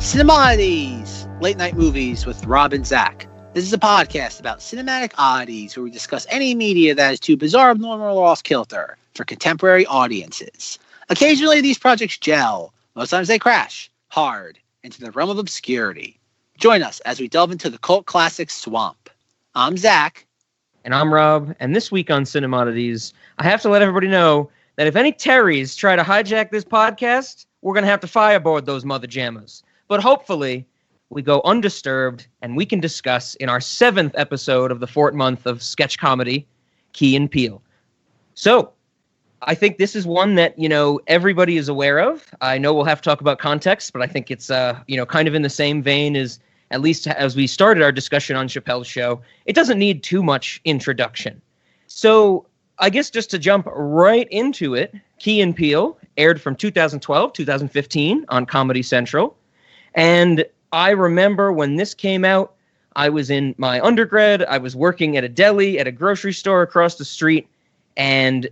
Cinemoddities, late night movies with Rob and Zack. This is a podcast about cinematic oddities where we discuss any media that is too bizarre, abnormal, or off-kilter for contemporary audiences. Occasionally, these projects gel. Most times they crash hard into the realm of obscurity. Join us as we delve into the cult classic swamp. I'm Zack. And I'm Rob. And this week on Cinemoddities, I have to let everybody know that if any Terrys try to hijack this podcast, we're going to have to fireboard those mother jammers. But hopefully, we go undisturbed and we can discuss in our 7th episode of the 4th month of sketch comedy, Key and Peele. So, I think this is one that, everybody is aware of. I know we'll have to talk about context, but I think it's, kind of in the same vein as, at least as we started our discussion on Chappelle's show. It doesn't need too much introduction. So, I guess just to jump right into it, Key and Peele aired from 2012, 2015 on Comedy Central. And I remember when this came out, I was in my undergrad, I was working at a deli at a grocery store across the street, and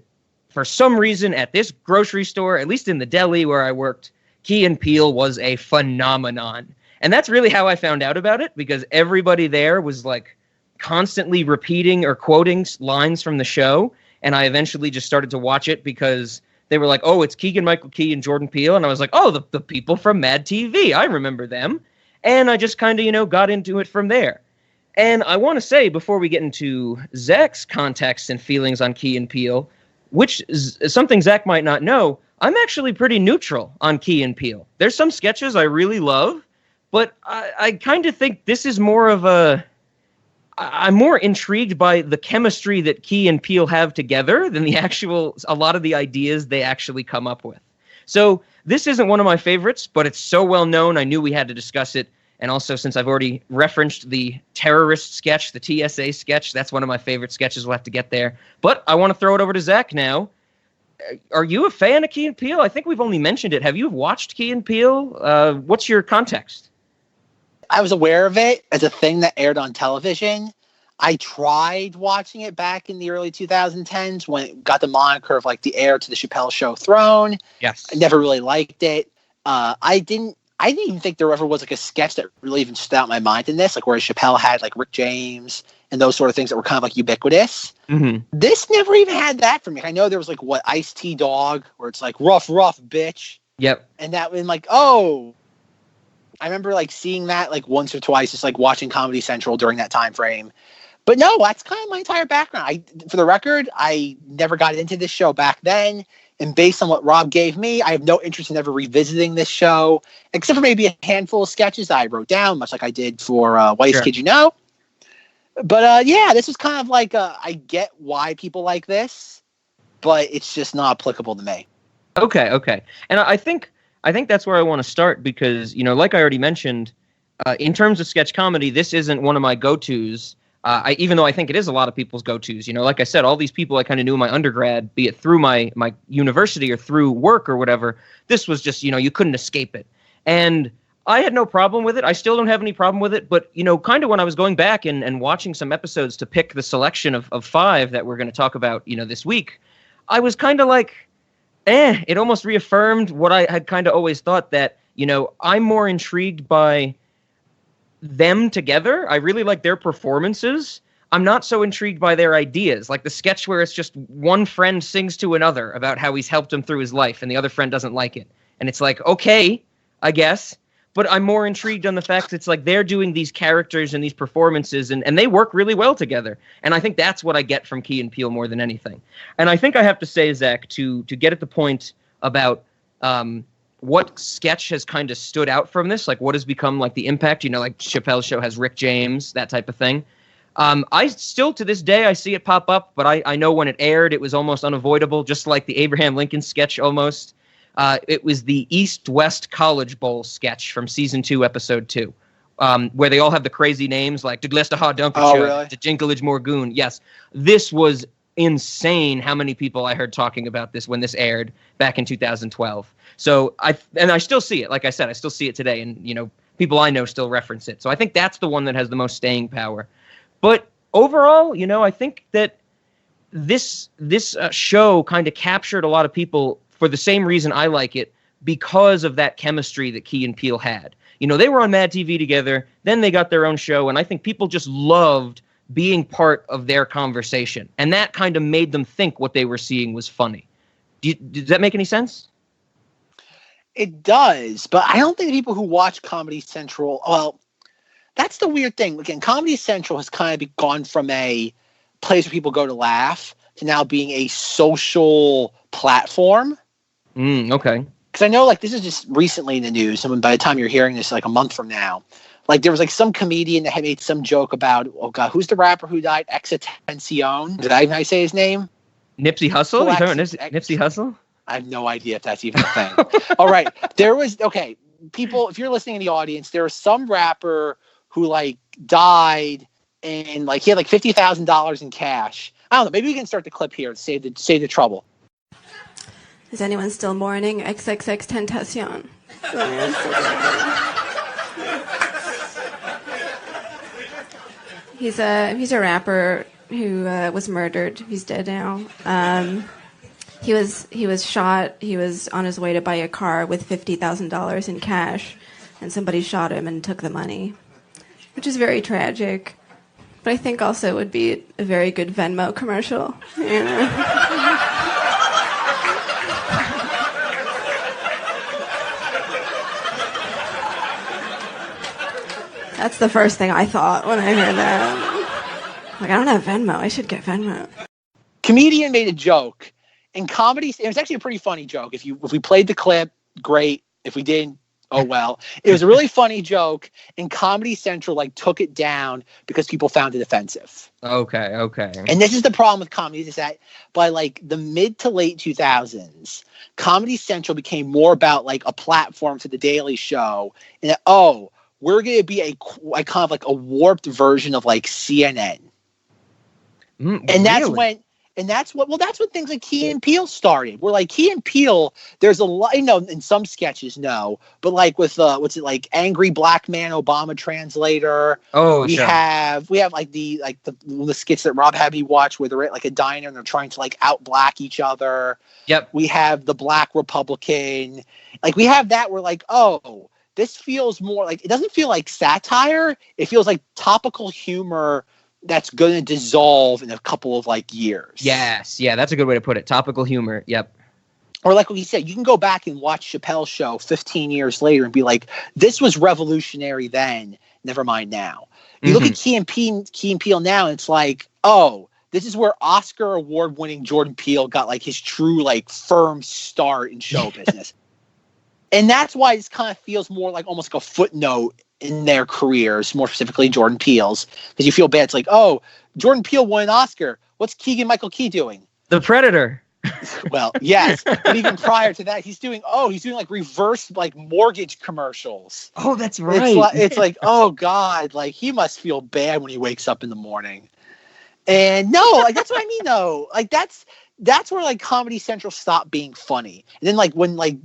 for some reason at this grocery store, at least in the deli where I worked, Key and Peele was a phenomenon. And that's really how I found out about it, because everybody there was like constantly repeating or quoting lines from the show, and I eventually just started to watch it because they were like, oh, it's Keegan-Michael Key and Jordan Peele. And I was like, oh, the people from Mad TV. I remember them. And I just kind of, got into it from there. And I want to say, before we get into Zack's context and feelings on Key and Peele, which is something Zack might not know, I'm actually pretty neutral on Key and Peele. There's some sketches I really love, but I kind of think this is more of I'm more intrigued by the chemistry that Key and Peele have together than a lot of the ideas they actually come up with. So this isn't one of my favorites, but it's so well known, I knew we had to discuss it. And also, since I've already referenced the terrorist sketch, the TSA sketch, that's one of my favorite sketches. We'll have to get there. But I want to throw it over to Zack now. Are you a fan of Key and Peele? I think we've only mentioned it. Have you watched Key and Peele? What's your context? I was aware of it as a thing that aired on television. I tried watching it back in the early 2010s when it got the moniker of like the heir to the Chappelle Show throne. Yes. I never really liked it. I didn't even think there ever was like a sketch that really even stood out in my mind in this, like where Chappelle had like Rick James and those sort of things that were kind of like ubiquitous. Mm-hmm. This never even had that for me. I know there was like Ice-T Dog, where it's like rough bitch. Yep. And that was like, oh, I remember like seeing that like once or twice, just like watching Comedy Central during that time frame. But no, that's kind of my entire background. For the record, I never got into this show back then. And based on what Rob gave me, I have no interest in ever revisiting this show, except for maybe a handful of sketches that I wrote down, much like I did for Whitest Kid You Know. But yeah, this was kind of like, I get why people like this, but it's just not applicable to me. Okay. And I think that's where I want to start because, like I already mentioned, in terms of sketch comedy, this isn't one of my go-tos. Even though I think it is a lot of people's go-tos, like I said, all these people I kind of knew in my undergrad, be it through my university or through work or whatever, this was just, you couldn't escape it. And I had no problem with it. I still don't have any problem with it. But, kind of when I was going back and watching some episodes to pick the selection of 5 that we're going to talk about, this week, I was kind of like, it almost reaffirmed what I had kind of always thought that, I'm more intrigued by them together. I really like their performances. I'm not so intrigued by their ideas, like the sketch where it's just one friend sings to another about how he's helped him through his life and the other friend doesn't like it. And it's like, okay, I guess. But I'm more intrigued on the fact it's like they're doing these characters and these performances and they work really well together. And I think that's what I get from Key and Peele more than anything. And I think I have to say, Zack, to get at the point about what sketch has kind of stood out from this, like what has become like the impact, like Chappelle's show has Rick James, that type of thing. I still, to this day, I see it pop up, but I know when it aired, it was almost unavoidable, just like the Abraham Lincoln sketch almost. It was the East-West College Bowl sketch from season 2, episode 2, where they all have the crazy names like the Glestaha Dunkershire, the Jinklage Morgoon. Yes, this was insane how many people I heard talking about this when this aired back in 2012. So I still see it. Like I said, I still see it today, and people I know still reference it. So I think that's the one that has the most staying power. But overall, I think that this show kind of captured a lot of people for the same reason I like it, because of that chemistry that Key and Peele had. They were on Mad TV together. Then they got their own show, and I think people just loved being part of their conversation, and that kind of made them think what they were seeing was funny. Does that make any sense? It does, but I don't think the people who watch Comedy Central, well, that's the weird thing. Again, Comedy Central has kind of gone from a place where people go to laugh to now being a social platform. Okay. Because I know, like, this is just recently in the news. And by the time you're hearing this, like a month from now, like there was like some comedian that had made some joke about, oh God, who's the rapper who died? Exatencion. Did I say his name? Nipsey Hussle? You talking about Nipsey Hussle? I have no idea if that's even a thing. All right. People, if you're listening in the audience, there was some rapper who like died and like he had like $50,000 in cash. I don't know. Maybe we can start the clip here and save the trouble. Is anyone still mourning XXX Tentacion? He's a rapper who was murdered. He's dead now. He was shot. He was on his way to buy a car with $50,000 in cash, and somebody shot him and took the money, which is very tragic. But I think also it would be a very good Venmo commercial. That's the first thing I thought when I heard that. Like, I don't have Venmo. I should get Venmo. Comedian made a joke. In comedy, it was actually a pretty funny joke. If we played the clip, great. If we didn't, oh well. It was a really funny joke, and Comedy Central like took it down because people found it offensive. Okay. And this is the problem with comedy, is that by like the mid to late 2000s, Comedy Central became more about like a platform to the Daily Show, and that, we're going to be a kind of like a warped version of like CNN. And that's when. And that's what things like Key and Peele started. We're like Key and Peele. There's a lot, in some sketches, no, but like with like angry black man Obama translator. Oh, we have like the skits that Rob had me watch where they're at like a diner and they're trying to like out black each other. Yep. We have the Black Republican. Like we have that. We're like, oh, this feels more like, it doesn't feel like satire. It feels like topical humor that's going to dissolve in a couple of like years. Yes. Yeah, that's a good way to put it. Topical humor. Yep. Or like what you said, you can go back and watch Chappelle's show 15 years later and be like, this was revolutionary then, never mind now. You look at Key and Peele now, and it's like, oh, this is where Oscar award-winning Jordan Peele got like his true like firm start in show business. And that's why it kind of feels more like almost like a footnote in their careers, more specifically Jordan Peele's, because you feel bad. It's like, oh, Jordan Peele won an Oscar. What's Keegan-Michael Key doing? The Predator. Well, yes, but even prior to that, he's doing like reverse like mortgage commercials. Oh, that's right. It's like, oh God, like he must feel bad when he wakes up in the morning. And no, like that's what I mean though. Like that's where like Comedy Central stopped being funny. And then like when like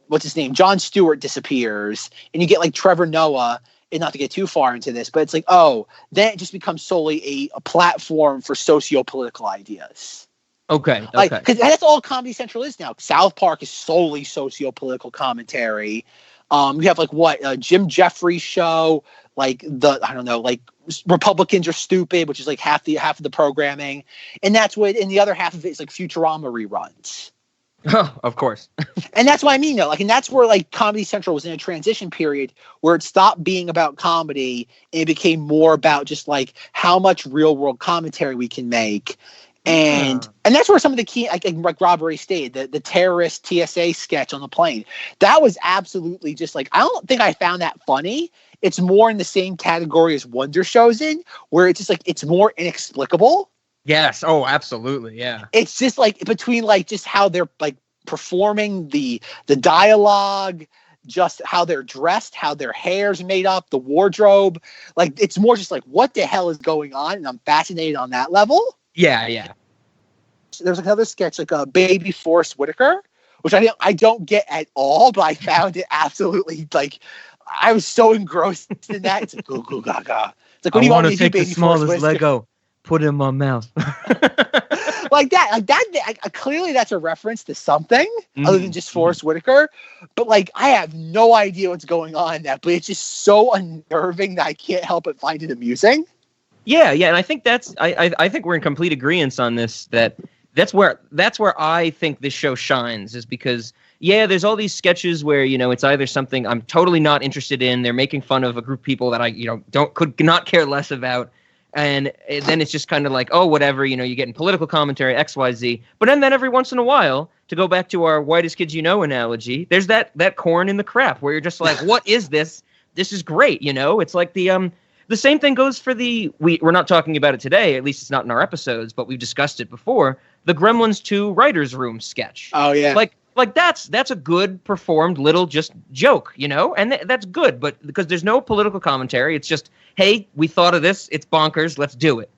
what's his name? Jon Stewart disappears and you get like Trevor Noah, and not to get too far into this, but it's like, oh, then it just becomes solely a platform for socio-political ideas. Okay. Like, because that's all Comedy Central is now. South Park is solely socio-political commentary. You have like Jim Jeffries show, like like Republicans are stupid, which is like half of the programming, and that's what. And the other half of it is like Futurama reruns. Oh, of course. And that's what I mean, though. Like, and that's where like Comedy Central was in a transition period where it stopped being about comedy and it became more about just like how much real world commentary we can make. And that's where some of the key, like Rob already stated, the terrorist TSA sketch on the plane, that was absolutely just like, I don't think I found that funny. It's more in the same category as Wonder Show's in, where it's just like, it's more inexplicable. Yes. Oh, absolutely. Yeah. It's just like between like just how they're like performing the dialogue, just how they're dressed, how their hair's made up, the wardrobe. Like it's more just like what the hell is going on, and I'm fascinated on that level. Yeah. So there's another sketch like a Baby Forrest Whitaker, which I don't get at all, but I found it absolutely like I was so engrossed in that. It's like goo goo gaga. It's like what do you want me to do, Baby Forrest Whitaker? Lego. Put it in my mouth. like that. Clearly, that's a reference to something other than just Forrest Whitaker. But like, I have no idea what's going on in that. But it's just so unnerving that I can't help but find it amusing. Yeah, and I think I think we're in complete agreement on this. That's where I think this show shines, is because there's all these sketches where it's either something I'm totally not interested in, they're making fun of a group of people that I could not care less about, and then it's just kind of like, oh, whatever, you're getting political commentary, XYZ. But then every once in a while, to go back to our whitest kids analogy, there's that corn in the crap where you're just like, what is this? This is great, It's like the same thing goes for we're not talking about it today, at least it's not in our episodes, but we've discussed it before, the Gremlins 2 writer's room sketch. Oh yeah. Like that's a good performed little just joke, and that's good, but because there's no political commentary, it's just, hey, we thought of this, it's bonkers, let's do it.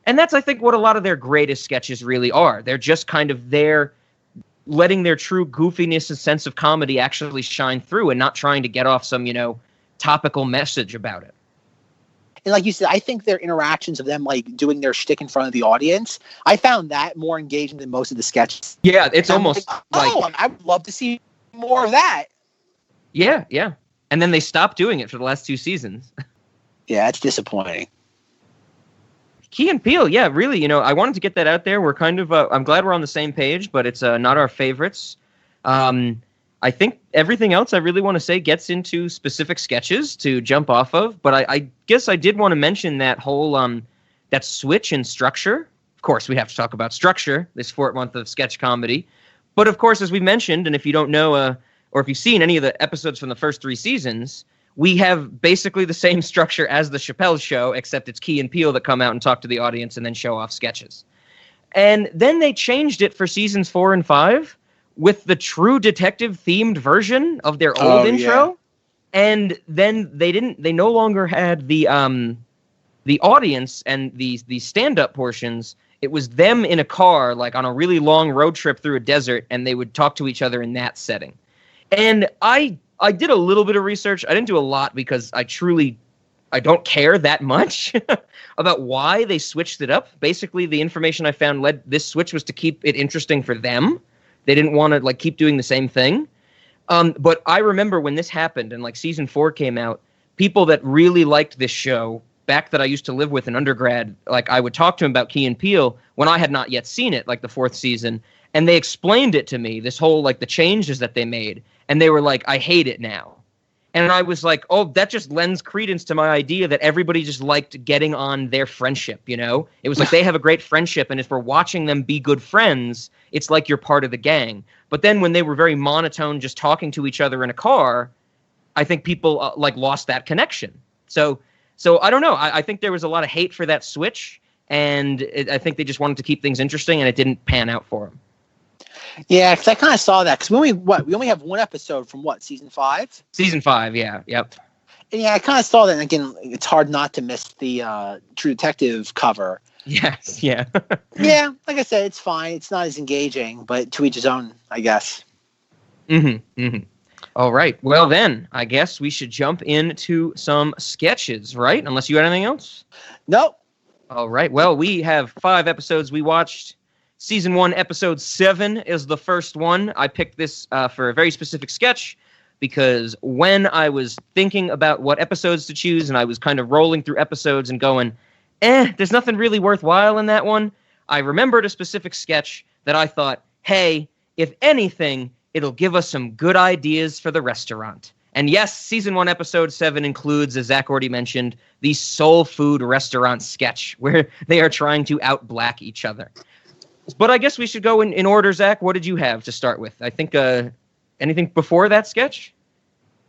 And that's, I think, what a lot of their greatest sketches really are. They're just kind of there letting their true goofiness and sense of comedy actually shine through and not trying to get off some, topical message about it. And like you said, I think their interactions of them like doing their shtick in front of the audience, I found that more engaging than most of the sketches. Yeah, it's almost like I would love to see more of that. Yeah. And then they stopped doing it for the last 2 seasons. Yeah, it's disappointing. Key and Peele, yeah, really, I wanted to get that out there. We're kind of, I'm glad we're on the same page, but it's not our favorites. I think everything else I really want to say gets into specific sketches to jump off of, but I guess I did want to mention that whole, that switch in structure. Of course, we have to talk about structure, this 4th month of sketch comedy. But of course, as we mentioned, and if you don't know, or if you've seen any of the episodes from the first 3 seasons, we have basically the same structure as the Chappelle Show, except it's Key and Peele that come out and talk to the audience and then show off sketches. And then they changed it for seasons 4 and 5 with the True Detective themed version of their old intro. Yeah. And then they no longer had the audience and the stand-up portions. It was them in a car, like on a really long road trip through a desert, and they would talk to each other in that setting. And I did a little bit of research. I didn't do a lot because I don't care that much about why they switched it up. Basically, the information I found this switch was to keep it interesting for them. They didn't want to keep doing the same thing. But I remember when this happened and season 4 came out, people that really liked this show back that I used to live with in undergrad, I would talk to them about Key and Peele when I had not yet seen it, the 4th season. And they explained it to me, this whole the changes that they made. And they were like, I hate it now. And I was like, oh, that just lends credence to my idea that everybody just liked getting on their friendship, It was like they have a great friendship, and if we're watching them be good friends, it's like you're part of the gang. But then when they were very monotone, just talking to each other in a car, I think people lost that connection. So I don't know. I think there was a lot of hate for that switch, and I think they just wanted to keep things interesting, and it didn't pan out for them. Yeah, because I kind of saw that. Because we only have 1 episode from season 5? Season 5, yeah, yep. And yeah, I kind of saw that. And again, it's hard not to miss the True Detective cover. Yes, yeah. Yeah, like I said, it's fine. It's not as engaging, but to each his own, I guess. All right. Well, then, I guess we should jump into some sketches, right? Unless you had anything else? Nope. All right. Well, we have 5 episodes we watched. Season 1, episode 7 is the first one. I picked this for a very specific sketch because when I was thinking about what episodes to choose and I was kind of rolling through episodes and going, there's nothing really worthwhile in that one, I remembered a specific sketch that I thought, hey, if anything, it'll give us some good ideas for the restaurant. And yes, season 1, episode 7 includes, as Zack already mentioned, the soul food restaurant sketch where they are trying to out-black each other. But I guess we should go in order, Zack. What did you have to start with? I think anything before that sketch?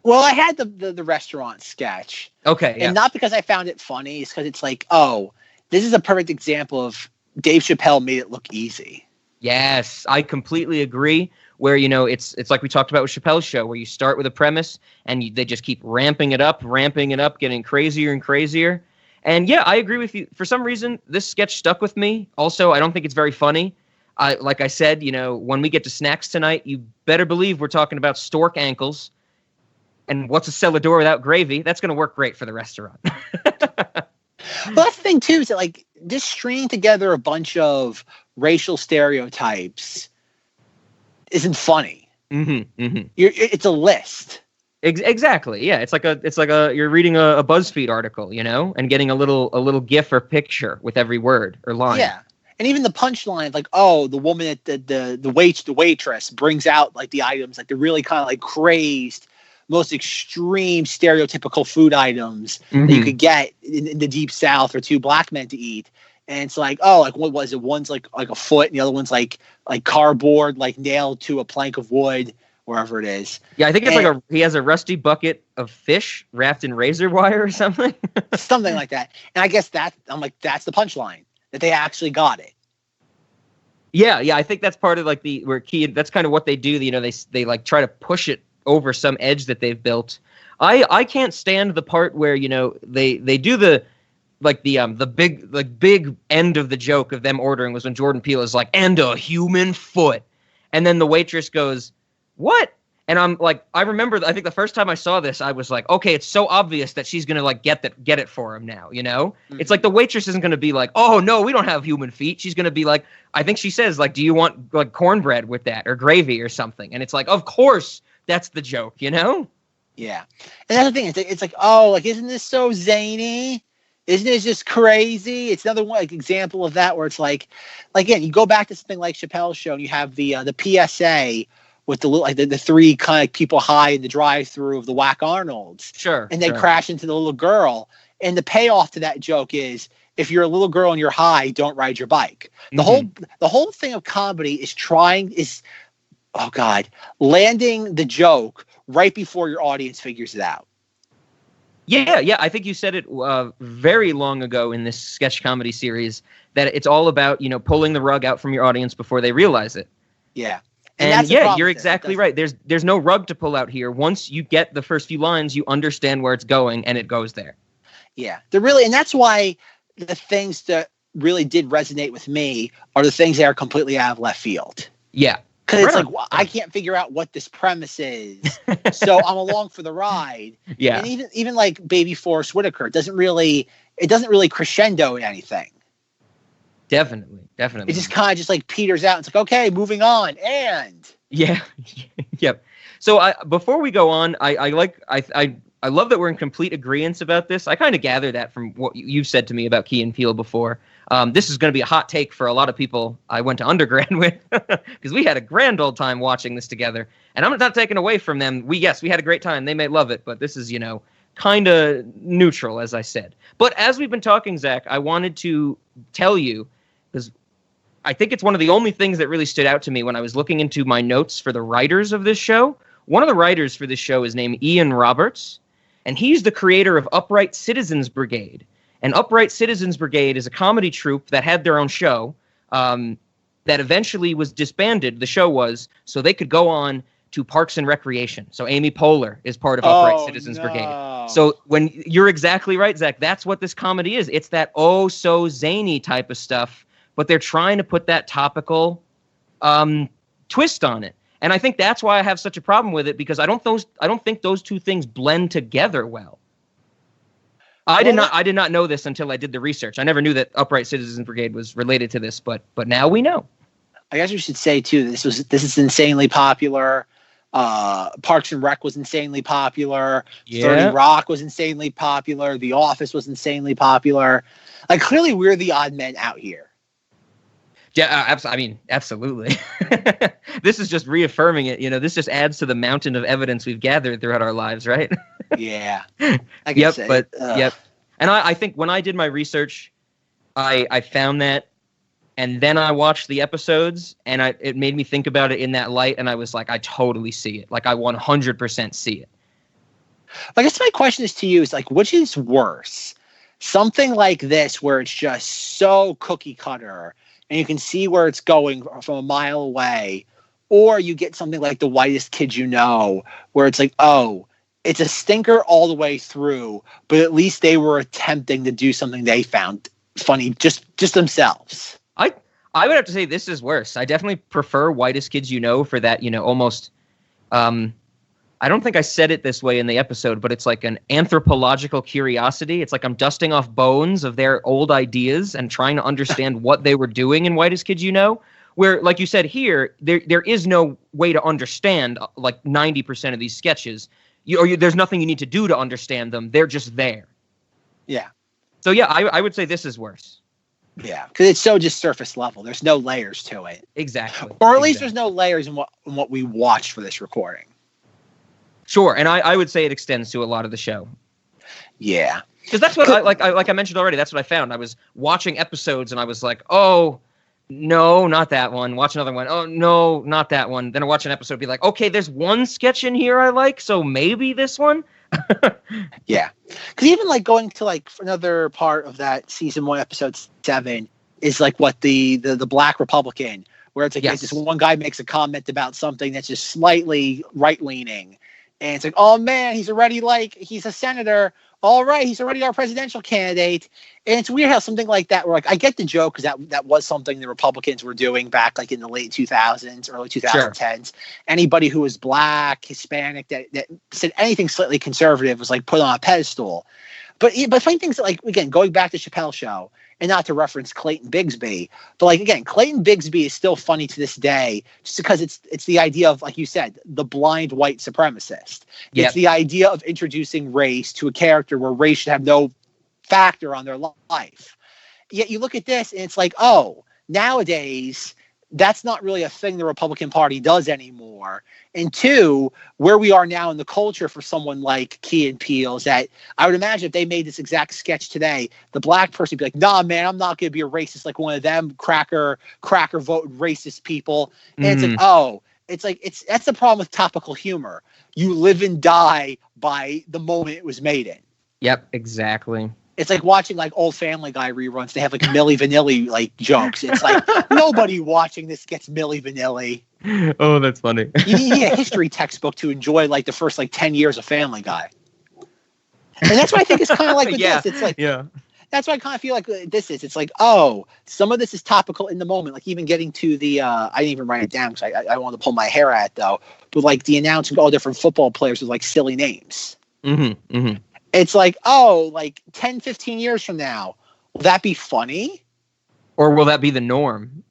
Well, I had the restaurant sketch. Okay. Yeah. And not because I found it funny. It's because it's like, oh, this is a perfect example of Dave Chappelle made it look easy. Yes, I completely agree. Where, it's like we talked about with Chappelle's show, where you start with a premise and they just keep ramping it up, getting crazier and crazier. And yeah, I agree with you. For some reason, this sketch stuck with me. Also, I don't think it's very funny. Like I said, when we get to snacks tonight, you better believe we're talking about stork ankles. And what's a celador without gravy? That's going to work great for the restaurant. Well, that's the thing, too, is that, just stringing together a bunch of racial stereotypes isn't funny. It's a list. Exactly. Yeah, it's like a you're reading a BuzzFeed article, you know, and getting a little GIF or picture with every word or line. Yeah. And even the punchline, like, oh, the woman at the waitress brings out like the items, like the really kind of like crazed, most extreme stereotypical food items that you could get in the Deep South for two black men to eat. And it's like, oh, like what was it? One's like a foot, and the other one's like cardboard, like nailed to a plank of wood, wherever it is. Yeah, I think it's he has a rusty bucket of fish wrapped in razor wire or something. Something like that. And I guess that's the punchline, that they actually got it. Yeah, I think that's part of like that's kind of what they do. You know, they like try to push it over some edge that they've built. I can't stand the part where, you know, they do the big end of the joke of them ordering was when Jordan Peele is like, and a human foot, and then the waitress goes, what? And I'm like, I remember, I think the first time I saw this, I was like, okay, it's so obvious that she's gonna like get it for him now, you know? It's like the waitress isn't gonna be like, oh no, we don't have human feet. She's gonna be like, I think she says like, do you want like cornbread with that or gravy or something? And it's like, of course, that's the joke, you know? Yeah, and that's the thing. It's like, oh, like, isn't this so zany? Isn't it just crazy? It's another one, like, example of that where it's like again, you go back to something like Chappelle's Show, and you have the PSA with the three kind of people high in the drive-through of the Whack Arnold's. Sure. And they crash into the little girl. And the payoff to that joke is, if you're a little girl and you're high, don't ride your bike. The whole thing of comedy is landing the joke right before your audience figures it out. Yeah. I think you said it very long ago in this sketch comedy series that it's all about, you know, pulling the rug out from your audience before they realize it. Yeah. And yeah, you're exactly right. There's no rug to pull out here. Once you get the first few lines, you understand where it's going, and it goes there. Yeah, and that's why the things that really did resonate with me are the things that are completely out of left field. Yeah. Because it's like, well, I can't figure out what this premise is, so I'm along for the ride. Yeah. And even like Baby Forrest Whitaker, it doesn't really crescendo in anything. Definitely. It just kind of just like peters out. It's like, okay, moving on. And yeah, yep. So before we go on, I love that we're in complete agreement about this. I kind of gather that from what you've said to me about Key and Peele before. This is going to be a hot take for a lot of people I went to undergrad with, because we had a grand old time watching this together. And I'm not taking away from them. We had a great time. They may love it, but this is, you know, kind of neutral, as I said. But as we've been talking, Zach, I wanted to tell you, because I think it's one of the only things that really stood out to me when I was looking into my notes for the writers of this show. One of the writers for this show is named Ian Roberts, and he's the creator of Upright Citizens Brigade. And Upright Citizens Brigade is a comedy troupe that had their own show that eventually was disbanded. The show was so they could go on to Parks and Recreation. So Amy Poehler is part of Upright Citizens Brigade. So when you're exactly right, Zach, that's what this comedy is. It's that oh so zany type of stuff, but they're trying to put that topical twist on it. And I think that's why I have such a problem with it, because I don't think those two things blend together well. I did not know this until I did the research. I never knew that Upright Citizens Brigade was related to this, but now we know. I guess we should say too, this is insanely popular. Parks and Rec was insanely popular. 30 Rock was insanely popular. The Office was insanely popular. Like, clearly we're the odd men out here. Yeah, I mean, absolutely. This is just reaffirming it. You know, this just adds to the mountain of evidence we've gathered throughout our lives, right? Yeah. Yep. And I think when I did my research, I found that, and then I watched the episodes, and it made me think about it in that light, and I was like, I totally see it. Like, I 100% see it. I guess my question is to you is, like, which is worse? Something like this where it's just so cookie cutter, and you can see where it's going from a mile away, or you get something like The Whitest Kid You Know, where it's like, oh, it's a stinker all the way through, but at least they were attempting to do something they found funny just themselves. I would have to say this is worse. I definitely prefer Whitest Kids You Know for that, you know, almost I don't think I said it this way in the episode, but it's like an anthropological curiosity. It's like I'm dusting off bones of their old ideas and trying to understand what they were doing in Whitest Kids You Know. Where, like you said here, there is no way to understand like 90% of these sketches. There's nothing you need to do to understand them. They're just there. Yeah. So yeah, I would say this is worse. Yeah, because it's so just surface level. There's no layers to it. Exactly. Or at least there's no layers in what we watched for this recording. Sure, and I would say it extends to a lot of the show. Yeah. Because that's what like I mentioned already, that's what I found. I was watching episodes and I was like, oh, no, not that one. Watch another one. Oh, no, not that one. Then I watch an episode be like, okay, there's one sketch in here I like, so maybe this one? Yeah. Because even like going to like another part of that season 1, episode 7 is like what the Black Republican, where it's like this one guy makes a comment about something that's just slightly right-leaning. And it's like, oh man, he's a senator. All right, he's already our presidential candidate. And it's weird how something like that, where like I get the joke because that was something the Republicans were doing back like in the late 2000s, early 2010s. Sure. Anybody who was Black, Hispanic, that said anything slightly conservative was like put on a pedestal. But funny things like, again, going back to Chappelle's show, and not to reference Clayton Bigsby, but like, again, Clayton Bigsby is still funny to this day just because it's the idea of, like you said, the blind white supremacist. Yep. It's the idea of introducing race to a character where race should have no factor on their life. Yet you look at this and it's like, oh, nowadays that's not really a thing the Republican Party does anymore. And 2, where we are now in the culture for someone like Key and Peele is that I would imagine if they made this exact sketch today, the Black person would be like, nah, man, I'm not going to be a racist like one of them cracker voting racist people. And it's like, oh, that's the problem with topical humor. You live and die by the moment it was made in. Yep, exactly. It's like watching like old Family Guy reruns. They have like Milli Vanilli like jokes. It's like nobody watching this gets Milli Vanilli. Oh, that's funny. You need a history textbook to enjoy like the first like 10 years of Family Guy. And that's what I think is kind of like with this. It's like, that's what I kind of feel like this is. It's like, oh, some of this is topical in the moment. Like even getting to the, I didn't even write it down because I wanted to pull my hair out though. But like the announcing all different football players with like silly names. Mm-hmm. Mm-hmm. It's like, oh, like 10, 15 years from now, will that be funny? Or will that be the norm?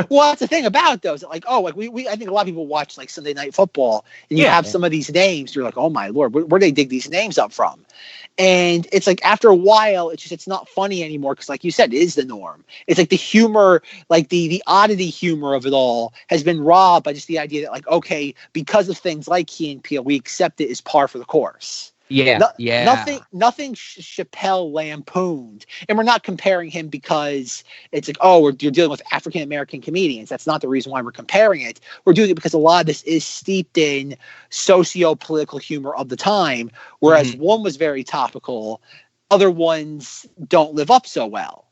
Well, that's the thing about it, though. Is like, oh, like we I think a lot of people watch like Sunday Night Football, and you have some of these names. You're like, oh my Lord, where they dig these names up from? And it's like after a while, it's not funny anymore because, like you said, it is the norm. It's like the humor, like the oddity humor of it all has been robbed by just the idea that, like, okay, because of things like Key and Peele, we accept it as par for the course. Nothing Chappelle lampooned, and we're not comparing him because it's like, oh, you're dealing with African American comedians. That's not the reason why we're comparing it. We're doing it because a lot of this is steeped in socio-political humor of the time, whereas one was very topical, other ones don't live up so well.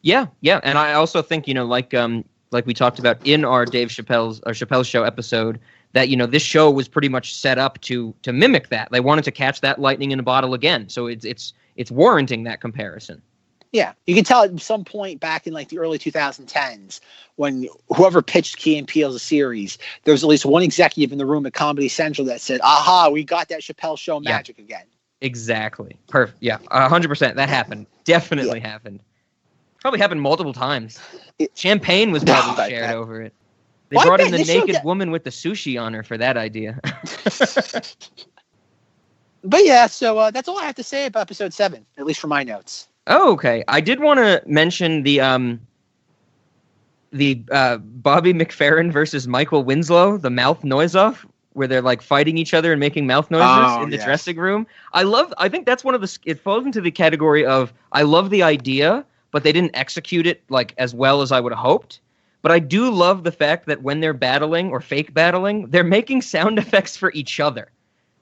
Yeah, and I also think like we talked about in our Chappelle's show episode, that this show was pretty much set up to mimic that. They wanted to catch that lightning in a bottle again, so it's warranting that comparison. Yeah, you can tell at some point back in like the early 2010s when whoever pitched Key and Peele as a series, there was at least one executive in the room at Comedy Central that said, "Aha, we got that Chappelle show magic again." Exactly. Perfect. Yeah, 100%. That happened. Definitely happened. Probably happened multiple times. Champagne was probably shared over it. They brought in the naked woman with the sushi on her for that idea. But yeah, so that's all I have to say about episode 7, at least for my notes. Oh, okay. I did want to mention the Bobby McFerrin versus Michael Winslow, the mouth noise off, where they're like fighting each other and making mouth noises in the dressing room. I think that's one of it falls into the category of I love the idea, but they didn't execute it like as well as I would have hoped. But I do love the fact that when they're battling or fake battling, they're making sound effects for each other.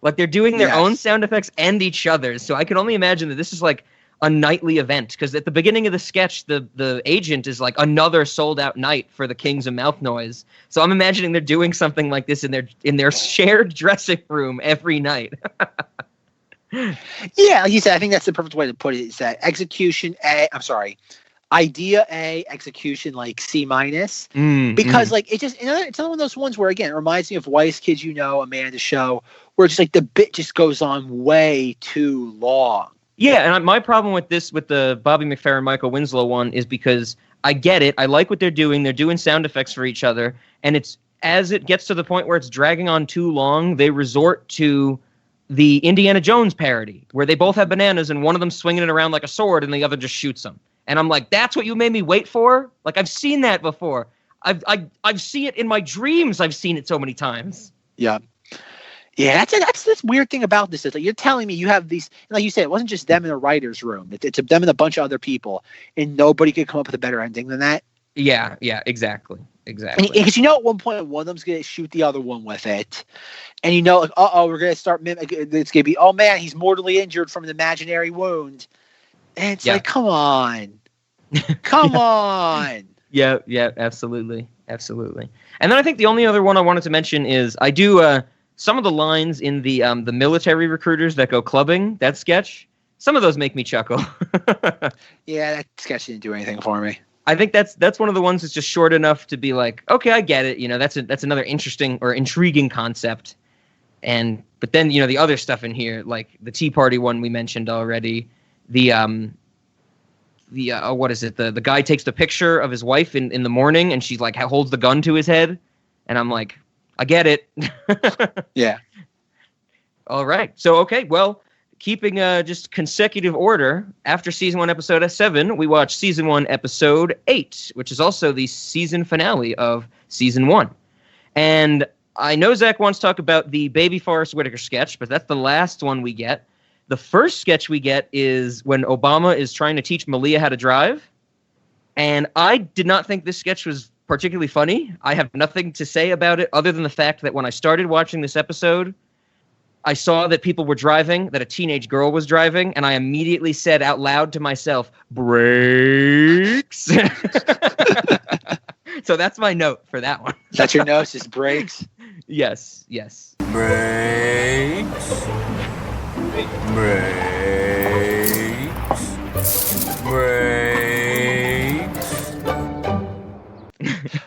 Like they're doing their own sound effects and each other's. So I can only imagine that this is like a nightly event. Because at the beginning of the sketch, the agent is like another sold out night for the Kings of Mouth Noise. So I'm imagining they're doing something like this in their shared dressing room every night. Yeah, like you said, I think that's the perfect way to put it. Is that execution? idea A, execution like C minus. Mm, Because like it's another one of those ones where again it reminds me of Whitest Kids You Know, Amanda's show, where it's just like the bit just goes on way too long. Yeah, and my problem with this, with the Bobby McFerrin, Michael Winslow one, is because I get it. I like what they're doing. They're doing sound effects for each other, and it's as it gets to the point where it's dragging on too long, they resort to the Indiana Jones parody, where they both have bananas and one of them swinging it around like a sword and the other just shoots them. And I'm like, that's what you made me wait for? Like, I've seen that before. I've seen it in my dreams. I've seen it so many times. Yeah. Yeah, that's this weird thing about this. Is like you're telling me you have these, like you said, it wasn't just them in a writer's room. It's them and a bunch of other people, and nobody could come up with a better ending than that. Yeah, exactly. Because at one point, one of them's going to shoot the other one with it. And like, we're going to start mimicking. It's going to be, oh man, he's mortally injured from an imaginary wound. And it's like, come on. Come on. Yeah, absolutely. And then I think the only other one I wanted to mention is I do some of the lines in the military recruiters that go clubbing, that sketch, some of those make me chuckle. Yeah, that sketch didn't do anything for me. I think that's one of the ones that's just short enough to be like, okay, I get it. That's another interesting or intriguing concept. But then the other stuff in here, like the Tea Party one we mentioned already, the what is it? The guy takes the picture of his wife in the morning, and she like holds the gun to his head, and I'm like, I get it. Yeah. All right. So okay, well, keeping just consecutive order, after season 1, episode 7, we watched season 1, episode 8, which is also the season finale of season 1. And I know Zach wants to talk about the Baby Forrest Whitaker sketch, but that's the last one we get. The first sketch we get is when Obama is trying to teach Malia how to drive. And I did not think this sketch was particularly funny. I have nothing to say about it other than the fact that when I started watching this episode, I saw that people were driving, that a teenage girl was driving, and I immediately said out loud to myself, brakes. So that's my note for that one. That's your note, just brakes? Yes. Brakes.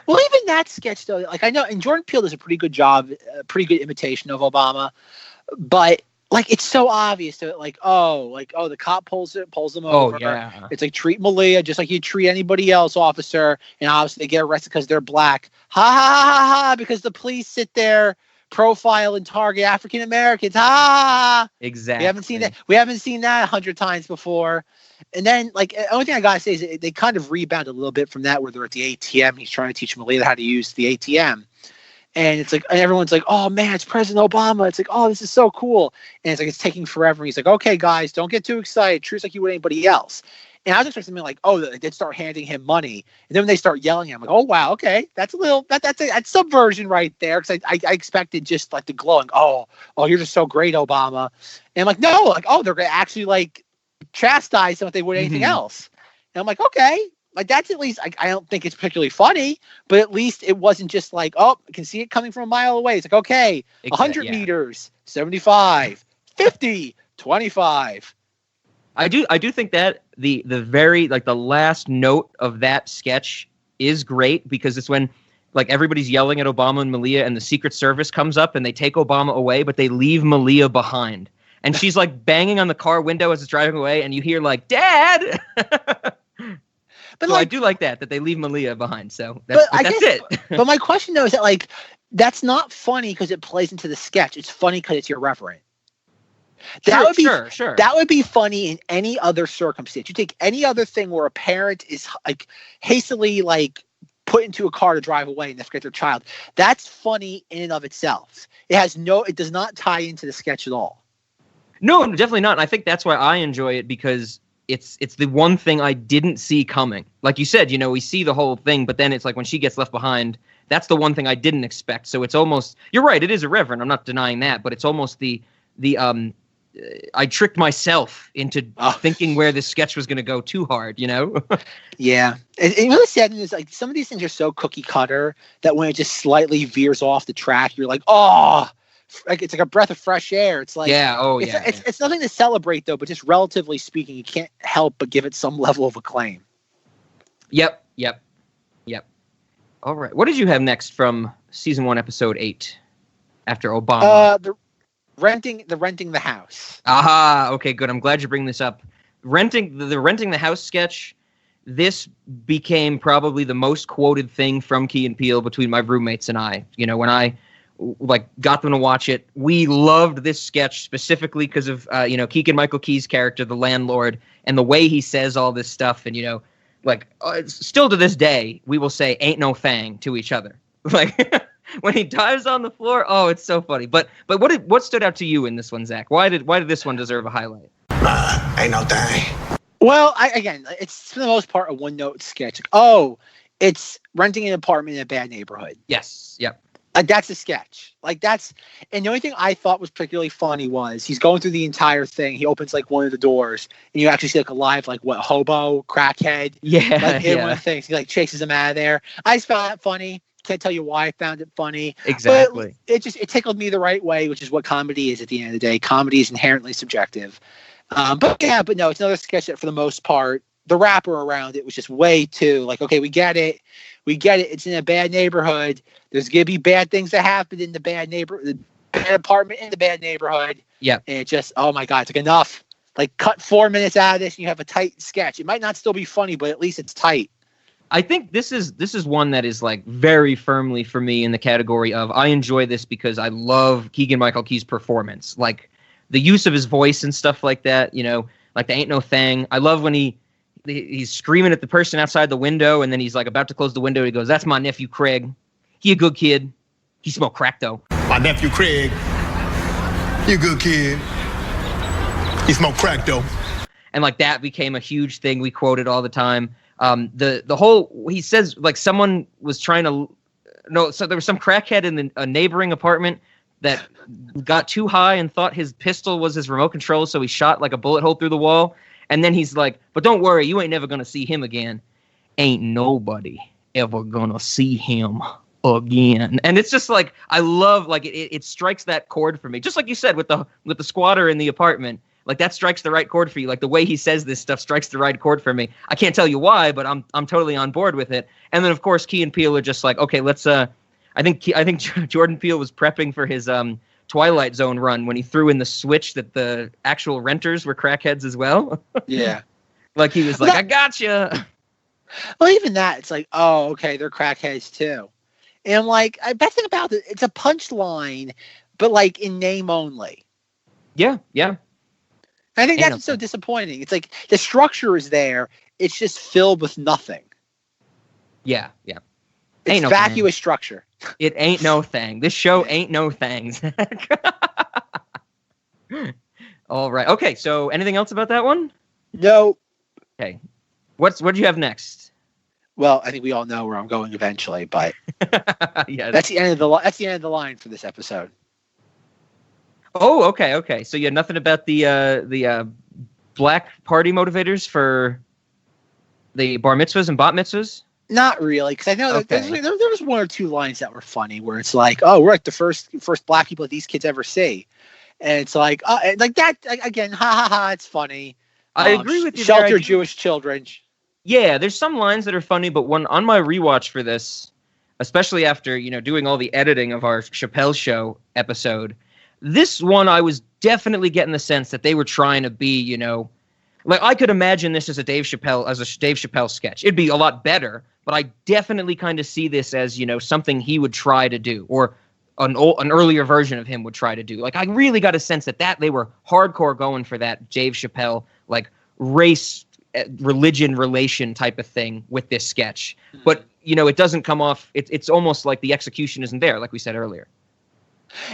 Well, even that sketch, though, like I know, and Jordan Peele does a pretty good job, a pretty good imitation of Obama, but like it's so obvious to the cop pulls him over. Oh yeah. It's like treat Malia just like you treat anybody else, officer, and obviously they get arrested because they're black. Ha ha ha ha! Because the police sit there, profile and target African Americans. Ha! Exactly. We haven't seen that 100 times before. And then, like, the only thing I gotta say is they kind of rebound a little bit from that, where they're at the ATM. He's trying to teach Malia how to use the ATM, and it's like, and everyone's like, "Oh man, it's President Obama!" It's like, "Oh, this is so cool!" And it's like it's taking forever. And he's like, "Okay, guys, don't get too excited. Treat us like you would anybody else." And I was expecting something like, "Oh, they did start handing him money," and then when they start yelling at him, I'm like, "Oh wow, okay, that's that's subversion right there." Because I expected just like the glowing, "Oh, you're just so great, Obama," and I'm like, "No, like, oh, they're gonna actually like chastise them if they would anything else." And I'm like, okay, like that's at least, I don't think it's particularly funny, but at least it wasn't just like, oh, I can see it coming from a mile away. It's like, okay, 100 meters, 75, 50, 25. I do think that the very, like, the last note of that sketch is great, because it's when like everybody's yelling at Obama and Malia, and the Secret Service comes up and they take Obama away, but they leave Malia behind. And she's like banging on the car window as it's driving away, and you hear like, "Dad!" But so like, I do like that they leave Malia behind. So that's it. But my question though is that like that's not funny because it plays into the sketch. It's funny because it's irreverent. Sure. That would be funny in any other circumstance. You take any other thing where a parent is like hastily like put into a car to drive away and they forget their child. That's funny in and of itself. It does not tie into the sketch at all. No, definitely not. And I think that's why I enjoy it, because it's the one thing I didn't see coming. Like you said, we see the whole thing, but then it's like when she gets left behind, that's the one thing I didn't expect. So it's almost, you're right, it is irreverent. I'm not denying that, but it's almost the I tricked myself into thinking where this sketch was going to go too hard, Yeah. And really sad is like some of these things are so cookie cutter that when it just slightly veers off the track, you're like, oh, like it's like a breath of fresh air. It's like, it's nothing to celebrate though, but just relatively speaking, you can't help but give it some level of acclaim. Yep. All right. What did you have next from season 1, episode 8? After Obama. The renting the house. Aha. Okay, good. I'm glad you bring this up. Renting the house sketch. This became probably the most quoted thing from Key and Peele between my roommates and I. You know, when I got them to watch it, we loved this sketch specifically because of Keegan-Michael Key's character, the landlord, and the way he says all this stuff. And still to this day, we will say "ain't no thang" to each other. Like when he dives on the floor, oh, it's so funny. But what stood out to you in this one, Zach? Why did this one deserve a highlight? Ain't no thang. Well, it's for the most part a one-note sketch. It's renting an apartment in a bad neighborhood. Yes. Yep. That's a sketch. And the only thing I thought was particularly funny was he's going through the entire thing. He opens one of the doors, and you actually see a live hobo, crackhead. Yeah. One of the things he chases him out of there. I just found that funny. Can't tell you why I found it funny. Exactly. But it tickled me the right way, which is what comedy is at the end of the day. Comedy is inherently subjective. But no, it's another sketch that for the most part, the wrapper around it was just way too okay, we get it. It's in a bad neighborhood. There's going to be bad things that happen in the bad neighborhood, the bad apartment in the bad neighborhood. Yeah. And it just, oh my God, it's enough. Cut 4 minutes out of this and you have a tight sketch. It might not still be funny, but at least it's tight. I think this is one that is very firmly for me in the category of I enjoy this because I love Keegan-Michael Key's performance. The use of his voice and stuff like that, the ain't no thang. I love when he's screaming at the person outside the window, and then he's about to close the window. He goes, "That's my nephew Craig. He a good kid. He smoked crack though." My nephew Craig. You a good kid. He smoked crack though. And that became a huge thing. We quoted all the time. The whole he says someone was trying to so there was some crackhead in a neighboring apartment that got too high and thought his pistol was his remote control, so he shot a bullet hole through the wall. And then he's like, "But don't worry, you ain't never gonna see him again. Ain't nobody ever gonna see him again." And it's just I love it strikes that chord for me. Just like you said with the squatter in the apartment. That strikes the right chord for you. The way he says this stuff strikes the right chord for me. I can't tell you why, but I'm totally on board with it. And then of course Key and Peele are just okay, let's I think Jordan Peele was prepping for his Twilight Zone run when he threw in the switch that the actual renters were crackheads as well. Yeah. He was I gotcha. Well, even that, it's oh, okay, they're crackheads too. And best thing about it, it's a punchline, but in name only. Yeah. I think that's what's so disappointing. It's the structure is there. It's just filled with nothing. Yeah. It's vacuous structure. It ain't no thing. This show ain't no things. All right. Okay. So anything else about that one? No. Okay. What do you have next? Well, I think we all know where I'm going eventually, but yeah, that's the end of the line for this episode. Oh, okay. So you had nothing about the black party motivators for the bar mitzvahs and bat mitzvahs? Not really, because I know there was one or two lines that were funny where it's oh, we're the first black people that these kids ever see. And it's that, again, ha, it's funny. I agree with you. Shelter Jewish children. Yeah, there's some lines that are funny, but on my rewatch for this, especially after, doing all the editing of our Chappelle Show episode, this one I was definitely getting the sense that they were trying to be, I could imagine this as a Dave Chappelle sketch. It'd be a lot better, but I definitely kind of see this as, something he would try to do, or an earlier version of him would try to do. I really got a sense that they were hardcore going for that Dave Chappelle, race, religion relation type of thing with this sketch. Mm-hmm. But, it doesn't come off, it's almost like the execution isn't there, like we said earlier.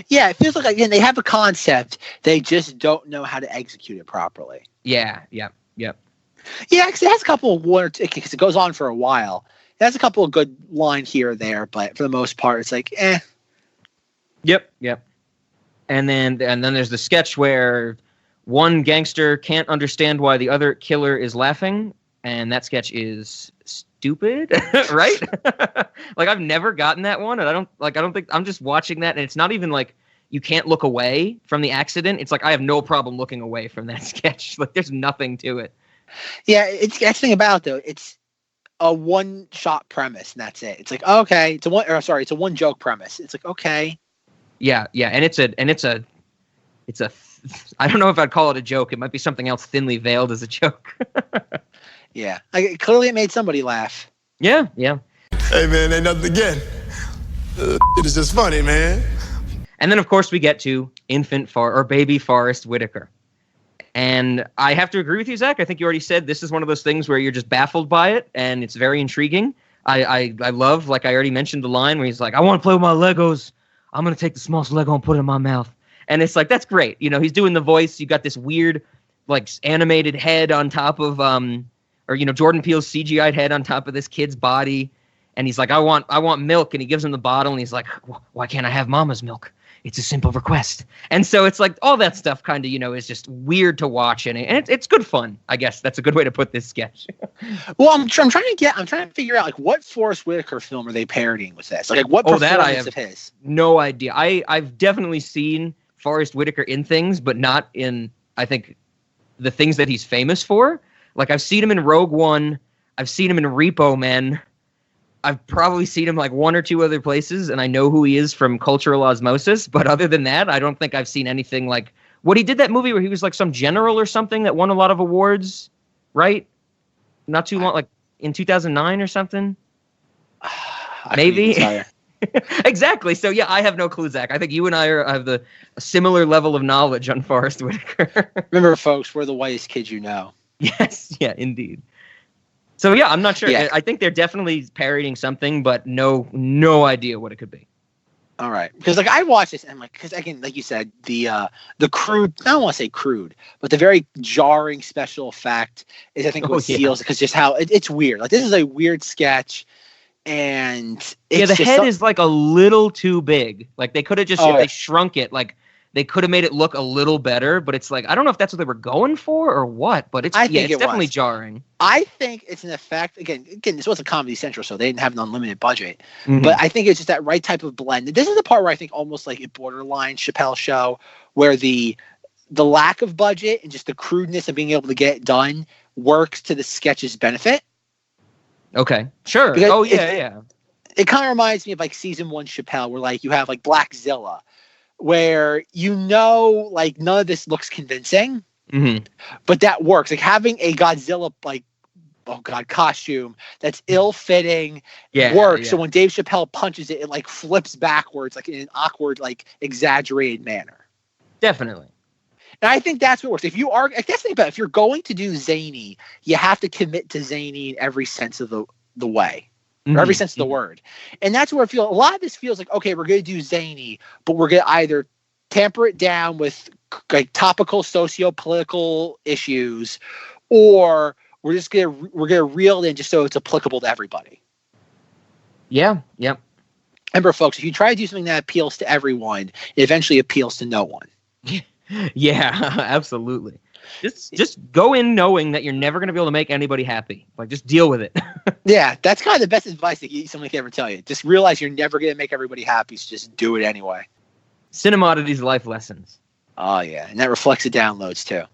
Yeah, it feels again, they have a concept, they just don't know how to execute it properly. Yeah. Yeah, because it has a couple of because it goes on for a while. It has a couple of good lines here or there, but for the most part, it's eh. Yep. And then there's the sketch where one gangster can't understand why the other killer is laughing, and that sketch is stupid, right? I've never gotten that one, and I don't think I'm just watching that, and it's not even you can't look away from the accident. It's I have no problem looking away from that sketch. There's nothing to it. Yeah, that's the thing about it, though. It's a one-shot premise, and that's it. It's like, okay, it's a one joke premise. It's like, okay. Yeah, and it's a I don't know if I'd call it a joke. It might be something else thinly veiled as a joke. Yeah. Clearly it made somebody laugh. Yeah. Hey, man, ain't nothing again. It is just funny, man. And then, of course, we get to baby Forrest Whitaker. And I have to agree with you, Zach. I think you already said this is one of those things where you're just baffled by it, and it's very intriguing. I love, like I already mentioned, the line where he's like, I want to play with my Legos. I'm going to take the smallest Lego and put it in my mouth. And it's like, that's great. You know, he's doing the voice. You got this weird, like, animated head on top of, Jordan Peele's CGI'd head on top of this kid's body. And he's like, I want milk. And he gives him the bottle, and he's like, why can't I have mama's milk? It's a simple request. And so it's like all that stuff kind of, is just weird to watch. And it's good fun, I guess. That's a good way to put this sketch. Well, I'm trying to figure out, like, what Forrest Whitaker film are they parodying with this? Like what performance of his? No idea. I've definitely seen Forrest Whitaker in things, but not in, I think, the things that he's famous for. Like, I've seen him in Rogue One. I've seen him in Repo Men. I've probably seen him like one or two other places, and I know who he is from cultural osmosis. But other than that, I don't think I've seen anything like what he did that movie where he was like some general or something that won a lot of awards, right? Not too long, like in 2009 or something. Maybe. Exactly. So yeah, I have no clue, Zach. I think you and I have a similar level of knowledge on Forrest Whitaker. Remember, folks, we're the whitest kids you know. Yes. Yeah. Indeed. So yeah, I'm not sure. Yeah. I think they're definitely parodying something, but no idea what it could be. All right, because like I watched this and I'm like, because again, like you said, the crude, I don't want to say crude, but the very jarring special effect is, I think, what seals, because just how it's weird. Like, this is a weird sketch, and it's the head is like a little too big. Like, they could have just if they shrunk it, like they could have made it look a little better, but it's like, I don't know if that's what they were going for or what, but it's definitely jarring. I think it's an effect. Again, this wasn't Comedy Central, so they didn't have an unlimited budget. Mm-hmm. But I think it's just that right type of blend. This is the part where I think almost like it borderline Chappelle Show, where the lack of budget and just the crudeness of being able to get it done works to the sketch's benefit. Okay, sure. Because It kind of reminds me of like season 1 Chappelle, where like you have like Blackzilla, where like none of this looks convincing, but that works. Like having a Godzilla costume that's ill-fitting works. Yeah. So when Dave Chappelle punches it, it like flips backwards, like in an awkward, like exaggerated manner. Definitely. And I think that's what works. If you're going to do zany, you have to commit to zany in every sense of the way. Or every sense of the word. And that's where a lot of this feels like, okay, we're going to do zany, but we're going to either tamper it down with like topical socio-political issues, or we're going to reel it in just so it's applicable to everybody. Yeah. Yep. Remember, folks, if you try to do something that appeals to everyone, it eventually appeals to no one. Yeah, absolutely. Just go in knowing that you're never going to be able to make anybody happy. Like, just deal with it. Yeah, that's kind of the best advice that somebody can ever tell you. Just realize you're never going to make everybody happy, so just do it anyway. Cinemoddities life lessons. Oh yeah, and that reflects the downloads too.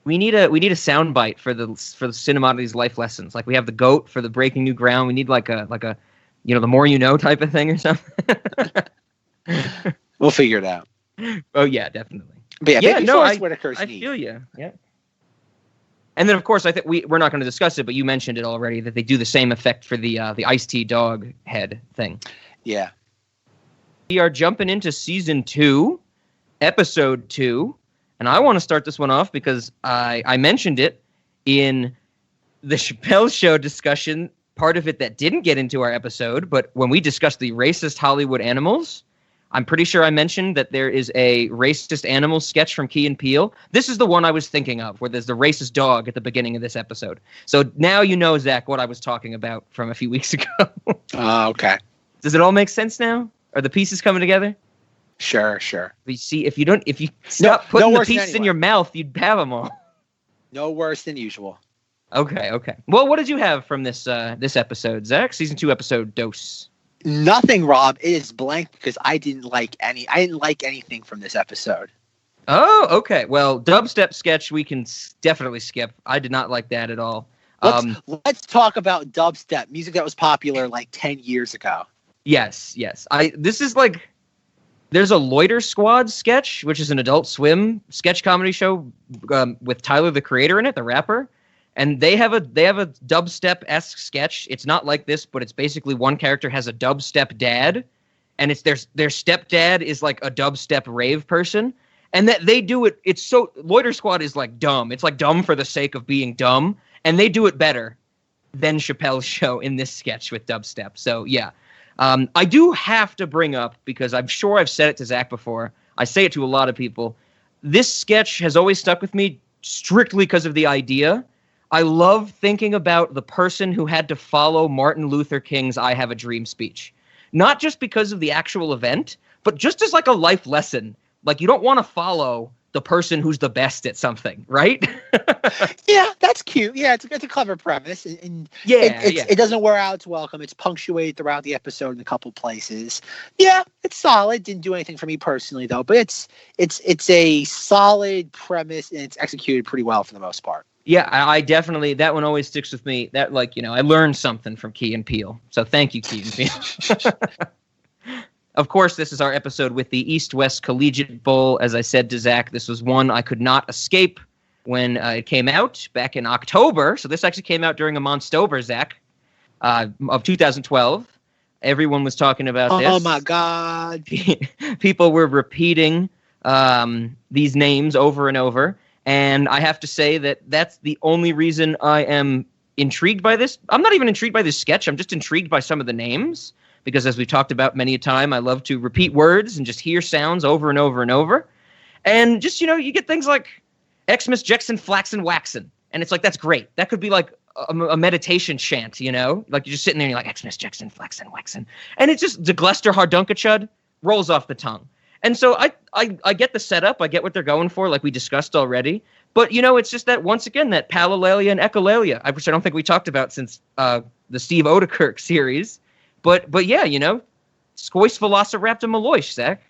We need a soundbite for the Cinemoddities life lessons. Like, we have the GOAT for the breaking new ground. We need like a the more you know type of thing or something. We'll figure it out. Oh yeah, definitely. But I feel you. Yeah. And then, of course, I think we're not going to discuss it, but you mentioned it already, that they do the same effect for the Ice-T dog head thing. Yeah. We are jumping into season 2, episode 2, and I want to start this one off because I mentioned it in the Chappelle Show discussion, part of it that didn't get into our episode, but when we discussed the racist Hollywood animals, I'm pretty sure I mentioned that there is a racist animal sketch from Key and Peele. This is the one I was thinking of, where there's the racist dog at the beginning of this episode. So now you know, Zach, what I was talking about from a few weeks ago. Okay. Does it all make sense now? Are the pieces coming together? Sure. You see, if you stop putting the pieces in your mouth, you'd have them all. No worse than usual. Okay. Well, what did you have from this episode, Zach? Season 2 episode Dose. Nothing, Rob. It is blank because I didn't like anything from this episode. Oh, okay. Well, dubstep sketch we can definitely skip. I did not like that at all. Let's talk about dubstep, music that was popular like 10 years ago. Yes. This is like, there's a Loiter Squad sketch, which is an Adult Swim sketch comedy show with Tyler, the Creator, in it, the rapper. And they have a dubstep-esque sketch. It's not like this, but it's basically one character has a dubstep dad, and it's their stepdad is like a dubstep rave person. And that they do it, it's so, Loiter Squad is like dumb. It's like dumb for the sake of being dumb. And they do it better than Chappelle's show in this sketch with dubstep. So, yeah. I do have to bring up, because I'm sure I've said it to Zack before, I say it to a lot of people, this sketch has always stuck with me strictly because of the idea. I love thinking about the person who had to follow Martin Luther King's I Have a Dream speech. Not just because of the actual event, but just as like a life lesson. Like, you don't want to follow the person who's the best at something, right? Yeah, that's cute. Yeah, it's a clever premise, and it doesn't wear out its welcome. It's punctuated throughout the episode in a couple places. Yeah, it's solid. Didn't do anything for me personally though, but it's a solid premise, and it's executed pretty well for the most part. Yeah, I definitely, that one always sticks with me. That, like, I learned something from Key and Peele. So thank you, Key and Peele. Of course, this is our episode with the East-West Collegiate Bowl. As I said to Zack, this was one I could not escape when it came out back in October. So this actually came out during a Monstober, Zack, of 2012. Everyone was talking about this. Oh, my God. People were repeating these names over and over. And I have to say that that's the only reason I am intrigued by this. I'm not even intrigued by this sketch. I'm just intrigued by some of the names. Because as we've talked about many a time, I love to repeat words and just hear sounds over and over and over. And just, you get things like Xmas, Jexen, Flaxen, Waxen. And it's like, that's great. That could be like a meditation chant, Like, you're just sitting there and you're like, Xmas, Jexen, Flaxen, Waxen. And it's just, the Glester Hardunkachud rolls off the tongue. And so I get the setup. I get what they're going for, like we discussed already. But, it's just that, once again, that palilalia and echolalia, which I don't think we talked about since the Steve Odekirk series. But yeah, Scoice Velociraptor Maloish, Zack.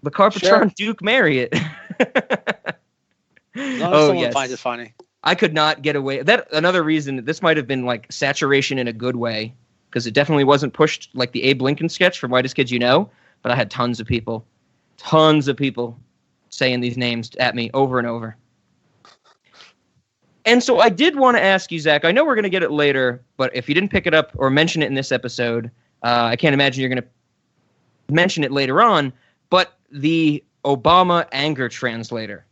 The Carpatron Duke Marriott. Someone finds it funny. I could not get away. That another reason this might have been like saturation in a good way, because it definitely wasn't pushed like the Abe Lincoln sketch from Whitest Kids You Know. But I had tons of people saying these names at me over and over. And so I did want to ask you, Zack, I know we're going to get it later, but if you didn't pick it up or mention it in this episode, I can't imagine you're going to mention it later on, but the Obama anger translator.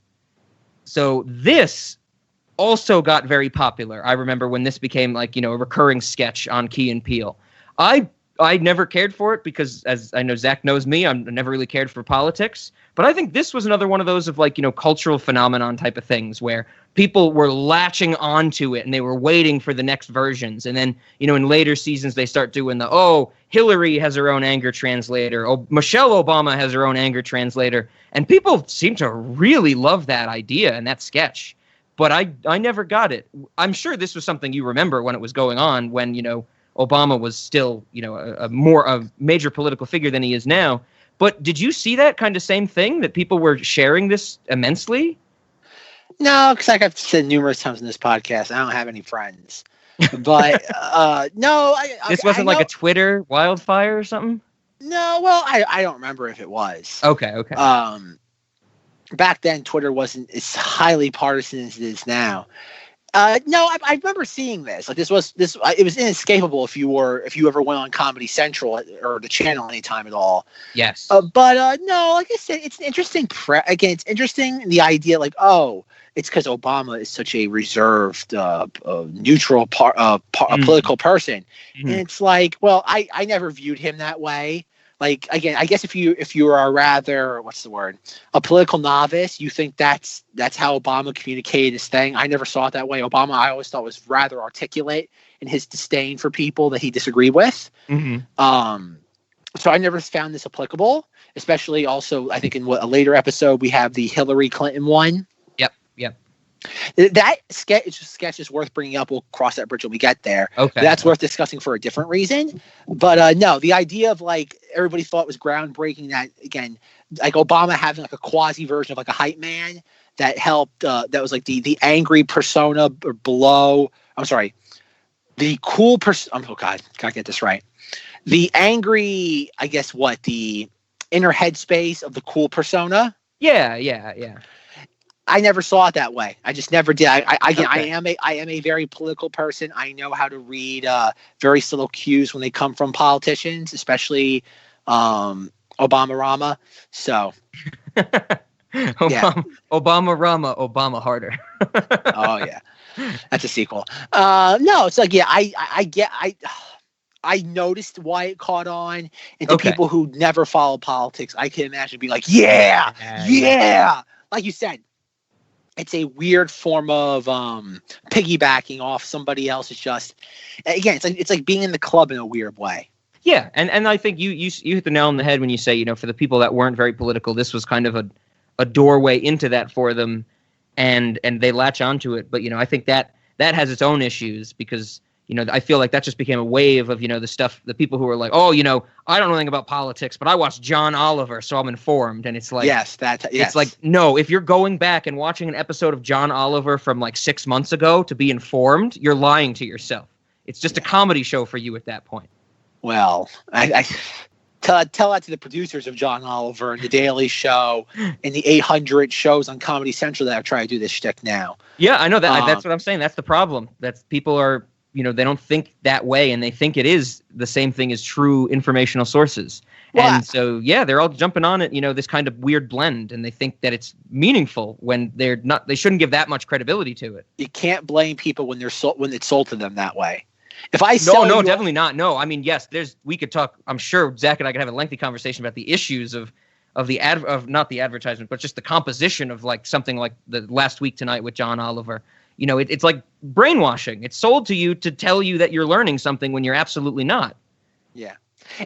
So this also got very popular. I remember when this became like, a recurring sketch on Key and Peele. I never cared for it because, as I know Zack knows me, I'm never really cared for politics. But I think this was another one of those of like, cultural phenomenon type of things where people were latching onto it and they were waiting for the next versions. And then, in later seasons, they start doing Hillary has her own anger translator. Oh, Michelle Obama has her own anger translator. And people seem to really love that idea and that sketch. But I never got it. I'm sure this was something you remember when it was going on, when, Obama was still, a major political figure than he is now. But did you see that kind of same thing, that people were sharing this immensely? No, because like I've said numerous times in this podcast, I don't have any friends. But no, this wasn't like a Twitter wildfire or something? No, well, I don't remember if it was. Okay. Back then, Twitter wasn't as highly partisan as it is now. No, I remember seeing this. Like it was inescapable if you ever went on Comedy Central or the channel anytime at all. Yes. But no, like I said, it's an interesting. It's interesting the idea, like, it's because Obama is such a reserved, neutral, political person, and it's like, well, I never viewed him that way. Like, again, I guess if you are a rather, a political novice, you think that's how Obama communicated his thing. I never saw it that way. Obama, I always thought, was rather articulate in his disdain for people that he disagreed with. Mm-hmm. So I never found this applicable, especially also, I think in a later episode, we have the Hillary Clinton one. Yep. That sketch is worth bringing up. We'll cross that bridge when we get there. Okay. That's worth discussing for a different reason. But no, the idea of like everybody thought was groundbreaking, that again, like Obama having like a quasi version of like a hype man, that helped. That was like the angry persona below. I'm sorry, the cool person. Oh God, gotta get this right. The angry, I guess, the inner headspace of the cool persona. Yeah. I never saw it that way. I just never did. Okay. I am a very political person. I know how to read very subtle cues when they come from politicians, especially Obama Rama. So Obama Rama, Obama harder. Oh yeah, that's a sequel. No, it's like I noticed why it caught on, and to people who never follow politics, I can imagine being like, yeah, like you said. It's a weird form of piggybacking off somebody else. It's just, again, it's like being in the club in a weird way. Yeah, and I think you hit the nail on the head when you say, for the people that weren't very political, this was kind of a doorway into that for them, and they latch onto it. But I think that has its own issues because I feel like that just became a wave of the people who are like, oh, I don't know anything about politics, but I watched John Oliver, so I'm informed. And it's like, yes. It's like, no, if you're going back and watching an episode of John Oliver from like 6 months ago to be informed, you're lying to yourself. It's just a comedy show for you at that point. Well, I tell that to the producers of John Oliver and The Daily Show and the 800 shows on Comedy Central that have tried to do this shtick now. Yeah, I know that. That's what I'm saying. That's the problem. That's people are. They don't think that way, and they think it is the same thing as true informational sources. Well, and so, they're all jumping on it, this kind of weird blend, and they think that it's meaningful when they're not. They shouldn't give that much credibility to it. You can't blame people when it's sold to them that way. If I definitely not. No, I mean, yes, we could talk. I'm sure Zach and I could have a lengthy conversation about the issues of not the advertisement, but just the composition of like something like the Last Week Tonight with John Oliver. It's like brainwashing. It's sold to you to tell you that you're learning something when you're absolutely not. Yeah.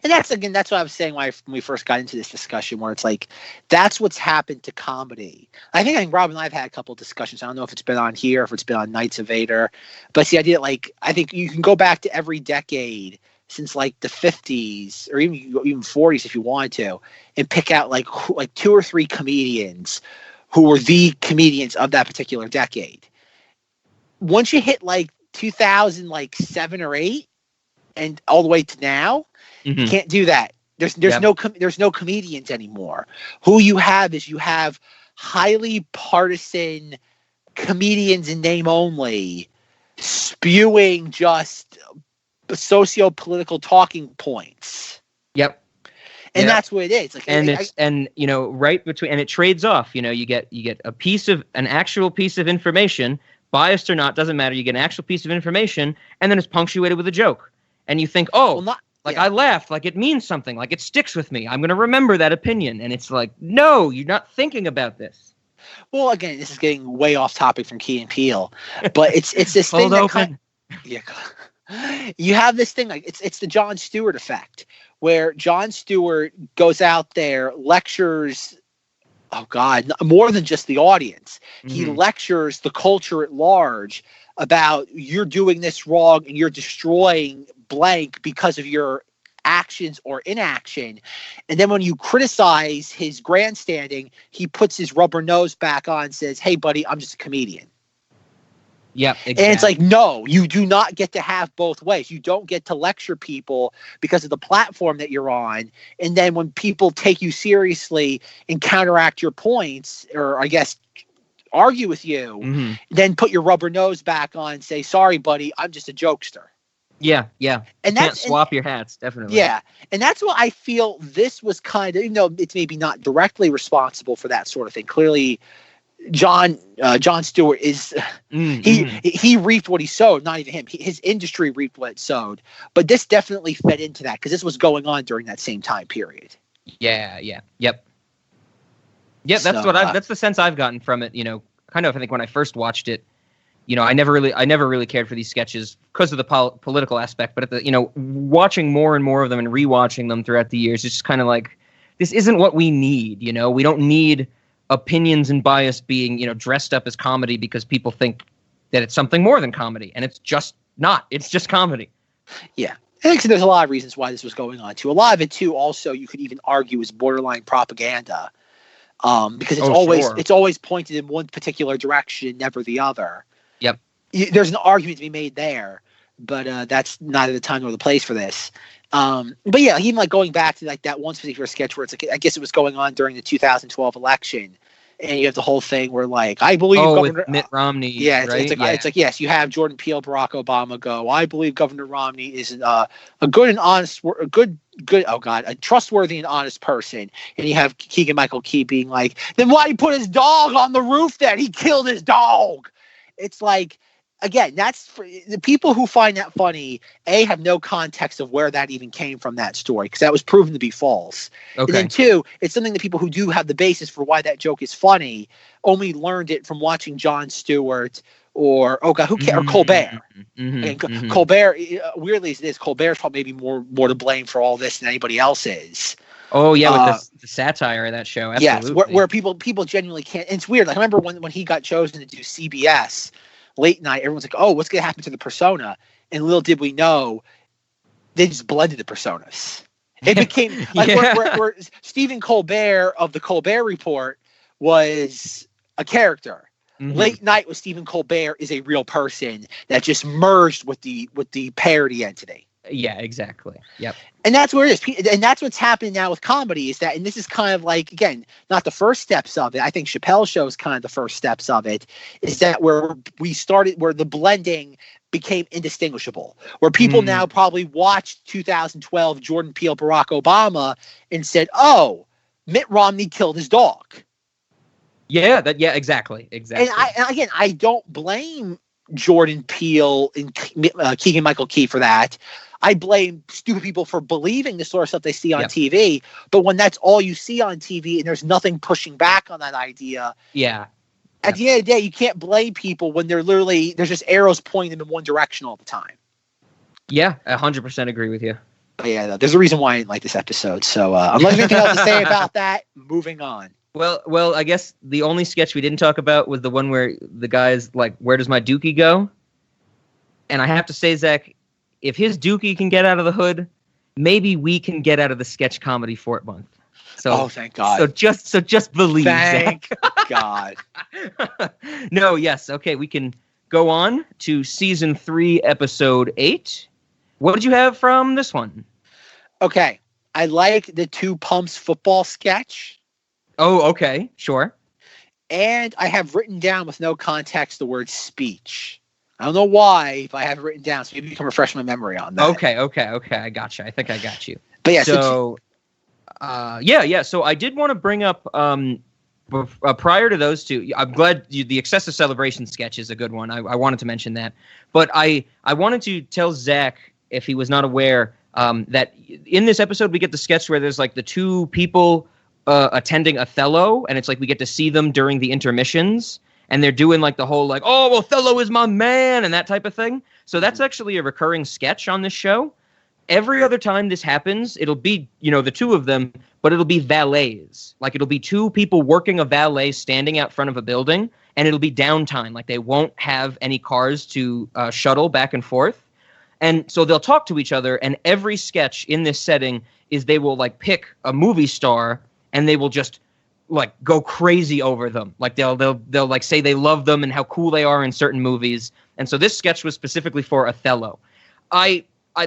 And that's what I was saying when we first got into this discussion, where it's like, that's what's happened to comedy. I think Rob and I have had a couple of discussions. I don't know if it's been on here, if it's been on Nights of Vader, but it's the idea that, I think you can go back to every decade since like the 50s or even 40s if you wanted to, and pick out like 2 or 3 comedians who were the comedians of that particular decade. Once you hit like 2007 or 8 and all the way to now, you can't do that. There's no comedians anymore. Who you have is highly partisan comedians in name only spewing just socio-political talking points. Yep. And that's what it is. Like, right between, and it trades off. You get an actual piece of information, biased or not, doesn't matter. You get an actual piece of information, and then it's punctuated with a joke. And you think, I laughed, like it means something, like it sticks with me. I'm going to remember that opinion. And it's like, no, you're not thinking about this. Well, again, this is getting way off topic from Key and Peele, but it's this thing that you have this thing like it's the Jon Stewart effect, where Jon Stewart goes out there, lectures. Oh God, more than just the audience. He lectures the culture at large about you're doing this wrong and you're destroying blank because of your actions or inaction. And then when you criticize his grandstanding, he puts his rubber nose back on and says, hey buddy, I'm just a comedian. Yeah, exactly. And it's like, no, you do not get to have both ways. You don't get to lecture people because of the platform that you're on. And then when people take you seriously and counteract your points, or I guess argue with you, then put your rubber nose back on and say, sorry, buddy, I'm just a jokester. Yeah. And you can't swap your hats, definitely. Yeah. And that's what I feel this was kind of, it's maybe not directly responsible for that sort of thing. Clearly, Jon Stewart is he reaped what he sowed, not even him. His industry reaped what it sowed. But this definitely fed into that because this was going on during that same time period. Yeah. Yep. That's that's the sense I've gotten from it. Kind of, I think when I first watched it, I never really cared for these sketches because of the political aspect. But watching more and more of them and rewatching them throughout the years, it's just kind of like, this isn't what we need. We don't need opinions and bias being, dressed up as comedy because people think that it's something more than comedy, and it's just not. It's just comedy. Yeah. I think there's a lot of reasons why this was going on too. A lot of it too, also, you could even argue is borderline propaganda. because Sure. it's always pointed in one particular direction, never the other. Yep. There's an argument to be made there, but that's neither the time nor the place for this. But yeah, even like going back to like that one particular sketch where it's like, I guess it was going on during the 2012 election, and you have the whole thing where like, I believe Governor with Mitt Romney. Yeah, right? It's like yes, you have Jordan Peele, Barack Obama go. I believe Governor Romney is a good and honest, a trustworthy and honest person. And you have Keegan Michael Key being like, then why he put his dog on the roof? Then he killed his dog. It's like, again, that's for the people who find that funny. Have no context of where that even came from, that story, because that was proven to be false. Okay. And then two, it's something that people who do have the basis for why that joke is funny only learned it from watching Jon Stewart or or Colbert. Colbert, weirdly as it is, Colbert's probably maybe more to blame for all this than anybody else is. Oh yeah, with the satire of that show. Absolutely. Yes, where people genuinely can't. And it's weird. Like I remember when he got chosen to do CBS late night, everyone's like, "Oh, what's going to happen to the persona?" And little did we know, they just blended the personas. It became like where Stephen Colbert of the Colbert Report was a character. Mm-hmm. Late night with Stephen Colbert is a real person that just merged with the parody entity. Yeah, exactly. Yep. And that's where it is. And that's what's happening now with comedy is that, and this is kind of like, again, not the first steps of it. I think Chappelle's show is kind of the first steps of it, is that where the blending became indistinguishable, where people now probably watched 2012 Jordan Peele, Barack Obama and said, oh, Mitt Romney killed his dog. Yeah, exactly. And I don't blame Jordan Peele and Keegan Michael Key for that. I blame stupid people for believing the sort of stuff they see on TV. But when that's all you see on TV and there's nothing pushing back on that idea, at the end of the day, you can't blame people when there's just arrows pointing them in one direction all the time. Yeah, 100% agree with you. But yeah, there's a reason why I didn't like this episode. So unless there's anything else to say about that, moving on. Well, I guess the only sketch we didn't talk about was the one where the guy's like, "Where does my dookie go?" And I have to say, Zach, if his dookie can get out of the hood, maybe we can get out of the sketch comedy Fort month. So, thank God. So just believe. Thank Zach. God. No, yes, okay. We can go on to season 3, episode 8. What did you have from this one? Okay, I like the Two Pumps football sketch. Oh, okay, sure. And I have written down with no context the word speech. I don't know why, but I have it written down, so maybe you can refresh my memory on that. Okay, I got you. I think I got you. But yeah, So I did want to bring up prior to those two. I'm glad the excessive celebration sketch is a good one. I wanted to mention that, but I wanted to tell Zach, if he was not aware, that in this episode we get the sketch where there's like the two people attending Othello, and it's like we get to see them during the intermissions, and they're doing like the whole like, "Oh, Othello is my man," and that type of thing. So that's actually a recurring sketch on this show. Every other time this happens, it'll be, the two of them, but it'll be valets. Like it'll be two people working a valet standing out front of a building, and it'll be downtime. Like they won't have any cars to shuttle back and forth. And so they'll talk to each other, and every sketch in this setting is they will like pick a movie star and they will just like go crazy over them. Like they'll like say they love them and how cool they are in certain movies. And so this sketch was specifically for Othello.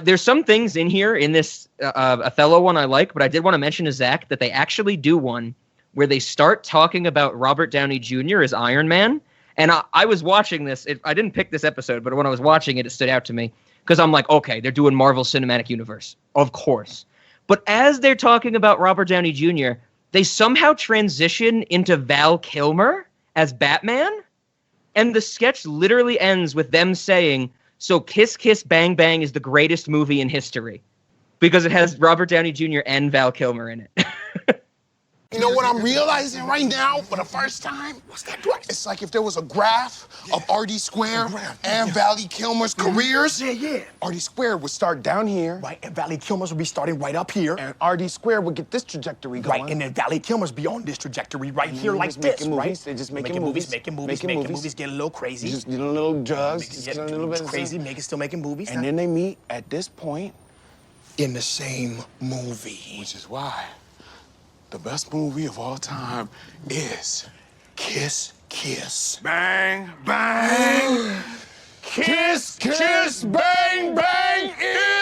There's some things in here in this Othello one I like, but I did want to mention to Zach that they actually do one where they start talking about Robert Downey Jr. as Iron Man. And I was watching this. I didn't pick this episode, but when I was watching it, it stood out to me because I'm like, okay, they're doing Marvel Cinematic Universe. Of course. But as they're talking about Robert Downey Jr., they somehow transition into Val Kilmer as Batman. And the sketch literally ends with them saying, "So Kiss Kiss Bang Bang is the greatest movie in history." Because it has Robert Downey Jr. and Val Kilmer in it. You know what I'm realizing right now for the first time? What's that? It's like if there was a graph of R.D. Square and Valley Kilmer's careers. Yeah. R.D. Square would start down here. Right, and Valley Kilmer's would be starting right up here. And R.D. Square would get this trajectory going. Right, and then Valley Kilmer's be on this trajectory right here like this, right? They're just making movies, making movies, getting a little crazy. Just getting a little drugs, just getting a little bit crazy, still making movies. And then they meet at this point in the same movie. Which is why the best movie of all time is Kiss, Kiss. Bang, bang. Kiss, Kiss, Bang, Bang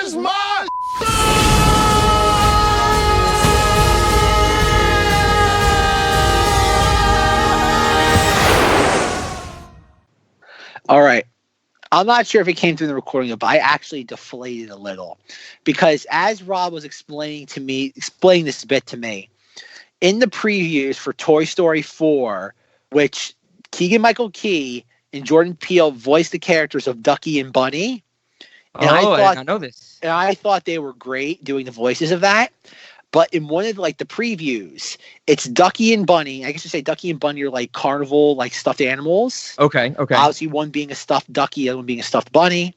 is my All right. I'm not sure if it came through in the recording, but I actually deflated a little because as Rob was explaining this bit to me, in the previews for Toy Story 4, which Keegan-Michael Key and Jordan Peele voiced the characters of Ducky and Bunny. And I did not know this. And I thought they were great doing the voices of that. But in one of the previews, it's Ducky and Bunny. I guess you say Ducky and Bunny are like carnival, like stuffed animals. Okay. Obviously, one being a stuffed ducky, the other one being a stuffed bunny.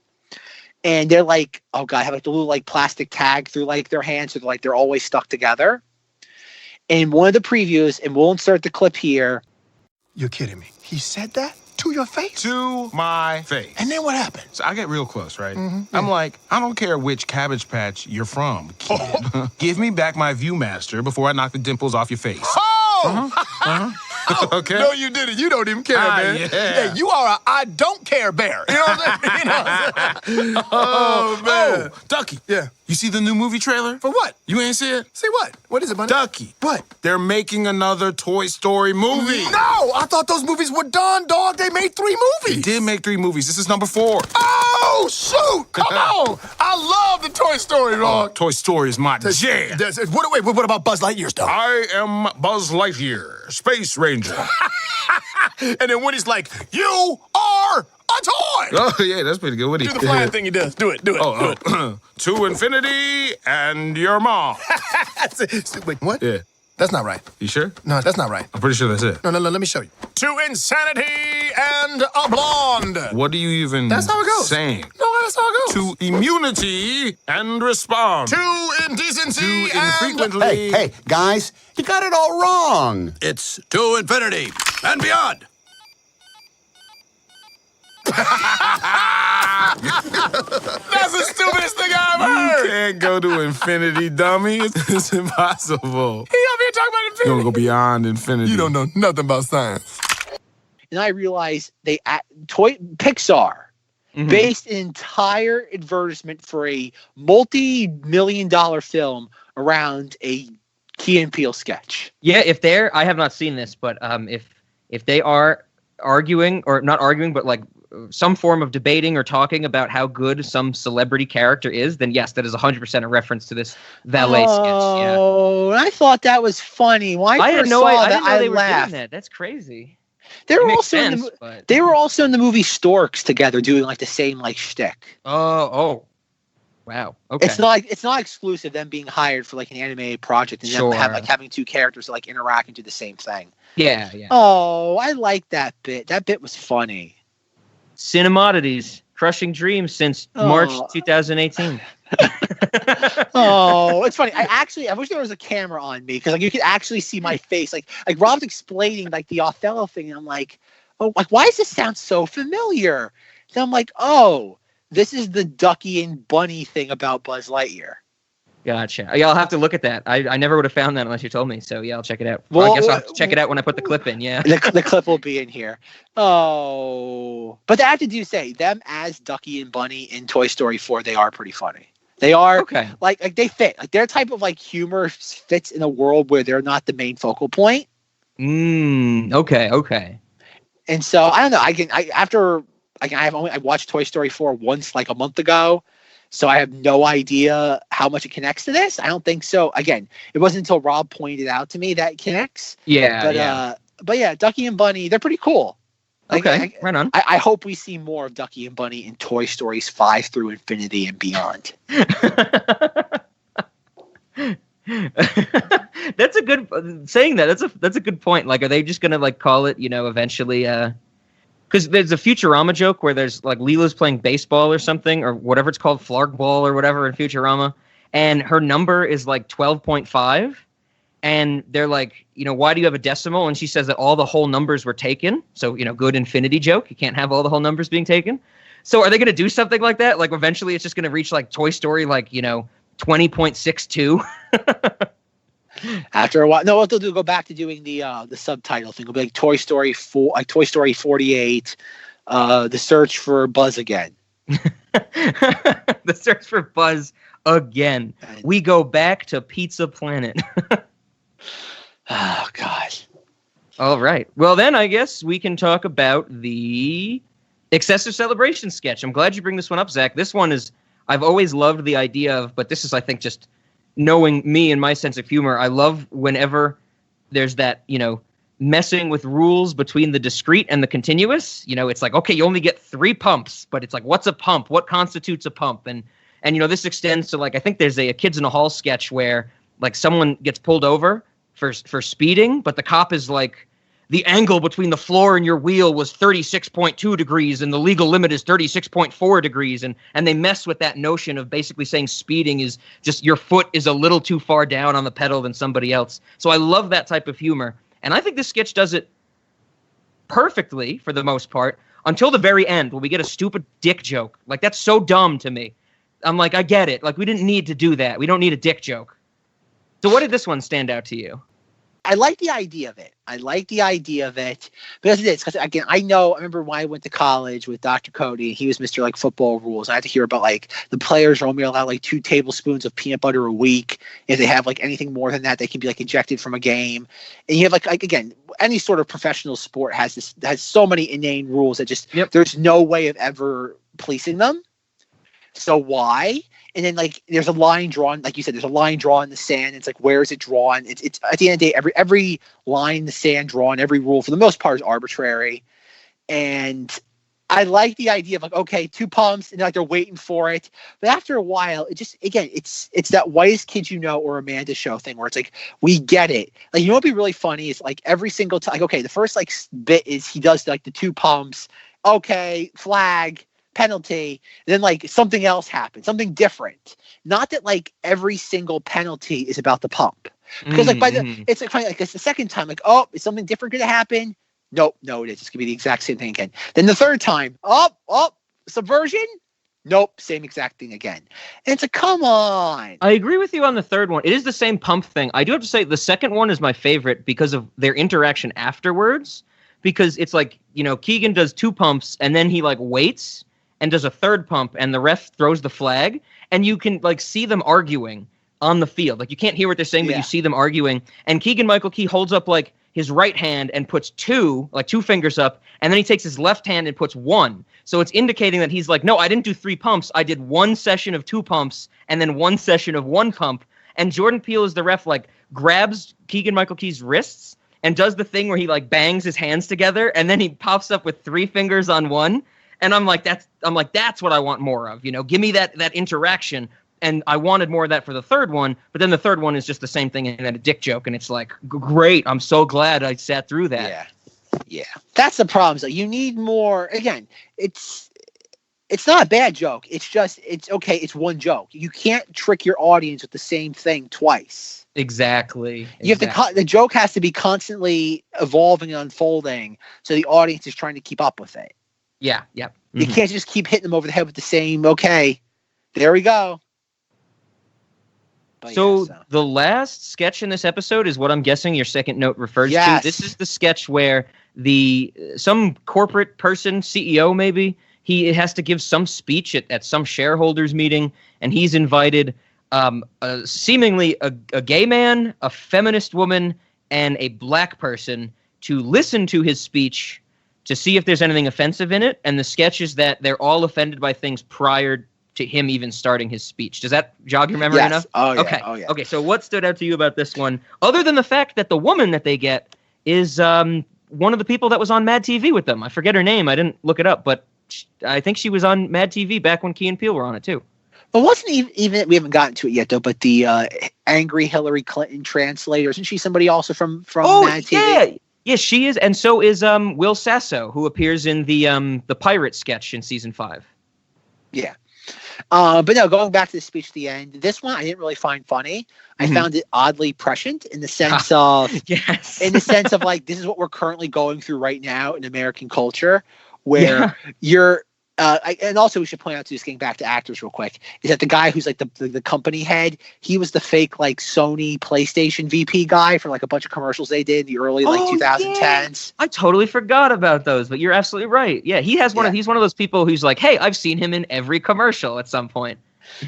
And they're like, oh god, have the little plastic tag through their hands, so they're always stuck together. And in one of the previews, and we'll insert the clip here. You're kidding me. He said that to your face? To my face. And then what happened? So I get real close, right? Mm-hmm. I'm like, I don't care which Cabbage Patch you're from, kid. Give me back my Viewmaster before I knock the dimples off your face. Oh! Okay. No, you didn't. You don't even care, man. Yeah. Hey, you are a I don't care bear. You know what I'm saying? Oh, man. Oh, Ducky. Yeah. You see the new movie trailer? For what? You ain't see it? Say what? What is it, buddy? Ducky. What? They're making another Toy Story movie. No! I thought those movies were done, dog. They made 3 They movies. did make 3 movies. This is number 4. Oh, shoot! Come on! I love the Toy Story, dog. Toy Story is my jam. What about Buzz Lightyear's, dog? I am Buzz Lightyear, Space Ranger. And then when he's like, you are a toy! Oh, yeah, that's pretty good. What do Do the flying thing he does. Do it. Do it. To infinity and your mom. Wait, what? Yeah. That's not right. You sure? No, that's not right. I'm pretty sure that's it. No, let me show you. To insanity and a blonde. What do you even That's how it goes. saying? No, that's how it goes. To immunity and respond. To indecency To and... infrequently. Hey, guys, you got it all wrong. It's to infinity and beyond. That's the stupidest thing I ever You heard. can't go to infinity, dummy. It's impossible. He over here talking about You're infinity. gonna go beyond infinity. You don't know nothing about science. And I realized Pixar based an entire advertisement for a multi-million-dollar film around a Key and Peele sketch. Yeah, I have not seen this, but if they are arguing, or not arguing, but some form of debating or talking about how good some celebrity character is, then yes, that is 100% a reference to this valet sketch. Yeah. Oh, I thought that was funny. When I had first no saw idea. I that, didn't know they were laughed. doing that. That's crazy. They It were makes also in sense, the but- they were also in the movie Storks together, doing the same shtick. Oh, wow. Okay. It's not exclusive. Them being hired for an animated project and Sure. them having 2 characters interact and do the same thing. Yeah. Oh, I like that bit. That bit was funny. Cinemoddities, crushing dreams since March 2018. Oh, it's funny. I wish there was a camera on me because you could actually see my face. Like Rob's explaining the Othello thing, and I'm like, oh, why does this sound so familiar? Then I'm like, oh, this is the Ducky and Bunny thing about Buzz Lightyear. Gotcha. Yeah, I'll have to look at that. I never would have found that unless you told me. So yeah, I'll check it out. Well, I guess I'll have to check it out when I put the clip in. Yeah. The clip will be in here. Oh, but I have to say them as Ducky and Bunny in Toy Story 4. They are pretty funny. They are Okay. they fit. Their type of humor fits in a world where they're not the main focal point. Okay. And so I don't know. I watched Toy Story 4 once a month ago. So I have no idea how much it connects to this. I don't think so. Again, it wasn't until Rob pointed out to me that it connects. Yeah. But yeah, Ducky and Bunny, they're pretty cool. Okay, right on. I hope we see more of Ducky and Bunny in Toy Stories 5 through infinity and beyond. That's a good saying that. That's a good point. Are they just gonna call it, eventually? Because there's a Futurama joke where there's Leela's playing baseball or something, or whatever it's called, flarkball or whatever in Futurama, and her number is 12.5, and they're why do you have a decimal? And she says that all the whole numbers were taken. So good infinity joke. You can't have all the whole numbers being taken. So are they gonna do something like that? Eventually it's just gonna reach Toy Story 20.62. After a while, no, what they'll do, go back to doing the subtitle thing. It'll be like Toy Story 4, like Toy Story 48, The Search for Buzz Again. The Search for Buzz Again. We go back to Pizza Planet. Oh, gosh. All right. Well, then I guess we can talk about the excessive celebration sketch. I'm glad you bring this one up, Zach. This one is, I've always loved the idea of, but this is, I think, just knowing me and my sense of humor. I love whenever there's that, messing with rules between the discrete and the continuous. It's like, okay, you only get 3 pumps, but it's like, what's a pump? What constitutes a pump? And this extends to, like, I think there's a Kids in a Hall sketch where, like, someone gets pulled over for speeding, but the cop is like, the angle between the floor and your wheel was 36.2 degrees and the legal limit is 36.4 degrees. And they mess with that notion of basically saying speeding is just your foot is a little too far down on the pedal than somebody else. So I love that type of humor. And I think this sketch does it perfectly for the most part until the very end when we get a stupid dick joke. Like, that's so dumb to me. I'm like, I get it. Like, we didn't need to do that. We don't need a dick joke. So what did this one stand out to you? I like the idea of it. Because it is. Because, again, I remember when I went to college with Dr. Cody, he was Mr. like football rules. I had to hear about, like, the players are only allowed like 2 tablespoons of peanut butter a week. If they have like anything more than that, they can be like ejected from a game. And you have like again, any sort of professional sport has so many inane rules that just there's no way of ever policing them. So why? And then, like, there's a line drawn, like you said, there's a line drawn in the sand. It's like, where is it drawn? It's at the end of the day, every line in the sand drawn, every rule for the most part is arbitrary. And I like the idea of, like, okay, 2 pumps, and like they're waiting for it. But after a while, it just, again, it's that Whitest Kids You Know or Amanda Show thing where it's like, we get it. Like, what would be really funny is, like, every single time, like, okay, the first like bit is he does like the 2 pumps. Okay, flag. Penalty, then like something else happens, something different. Not that like every single penalty is about the pump, because like it's like funny, like it's the second time, like, oh, is something different going to happen? No, it is. It's going to be the exact same thing again. Then the third time, subversion. Nope, same exact thing again. And it's like, come on. I agree with you on the third one. It is the same pump thing. I do have to say the second one is my favorite because of their interaction afterwards. Because it's like, Keegan does 2 pumps and then he like waits and does a 3rd pump, and the ref throws the flag, and you can like see them arguing on the field. Like, you can't hear what they're saying, but you see them arguing. And Keegan-Michael Key holds up like his right hand and puts 2 fingers up, and then he takes his left hand and puts 1. So it's indicating that he's like, no, I didn't do 3 pumps. I did 1 session of 2 pumps and then 1 session of 1 pump. And Jordan Peele is the ref, like, grabs Keegan-Michael Key's wrists and does the thing where he like bangs his hands together, and then he pops up with 3 fingers on 1. And I'm like, that's what I want more of. Give me that interaction. And I wanted more of that for the third one. But then the third one is just the same thing and then a dick joke. And it's like, great. I'm so glad I sat through that. Yeah. That's the problem. So you need more. Again, it's not a bad joke. It's okay. It's one joke. You can't trick your audience with the same thing twice. Exactly. You have to. The joke has to be constantly evolving and unfolding, so the audience is trying to keep up with it. Yeah. Mm-hmm. You can't just keep hitting them over the head with the same, okay, there we go. But so the last sketch in this episode is what I'm guessing your second note refers to. This is the sketch where some corporate person, CEO maybe, he has to give some speech at some shareholders meeting, and he's invited seemingly a gay man, a feminist woman, and a black person to listen to his speech to see if there's anything offensive in it. And the sketch is that they're all offended by things prior to him even starting his speech. Does that jog your memory enough? Oh, yeah. Okay. Oh, yeah. Okay, so what stood out to you about this one, other than the fact that the woman that they get is one of the people that was on Mad TV with them? I forget her name. I didn't look it up, but I think she was on Mad TV back when Key and Peele were on it, too. Well, wasn't even we haven't gotten to it yet, though, but the angry Hillary Clinton translator, isn't she somebody also from Mad TV? Yeah, she is, and so is Will Sasso, who appears in the pirate sketch in season 5. Yeah. But no, going back to the speech at the end, this one I didn't really find funny. I found it oddly prescient in the sense of like, this is what we're currently going through right now in American culture, where you're And also we should point out, too, just getting back to actors real quick, is that the guy who's like the company head, he was the fake like Sony PlayStation VP guy for like a bunch of commercials they did in the early 2010s. Yeah. I totally forgot about those, but you're absolutely right. Yeah, he's one of those people who's like, hey, I've seen him in every commercial at some point.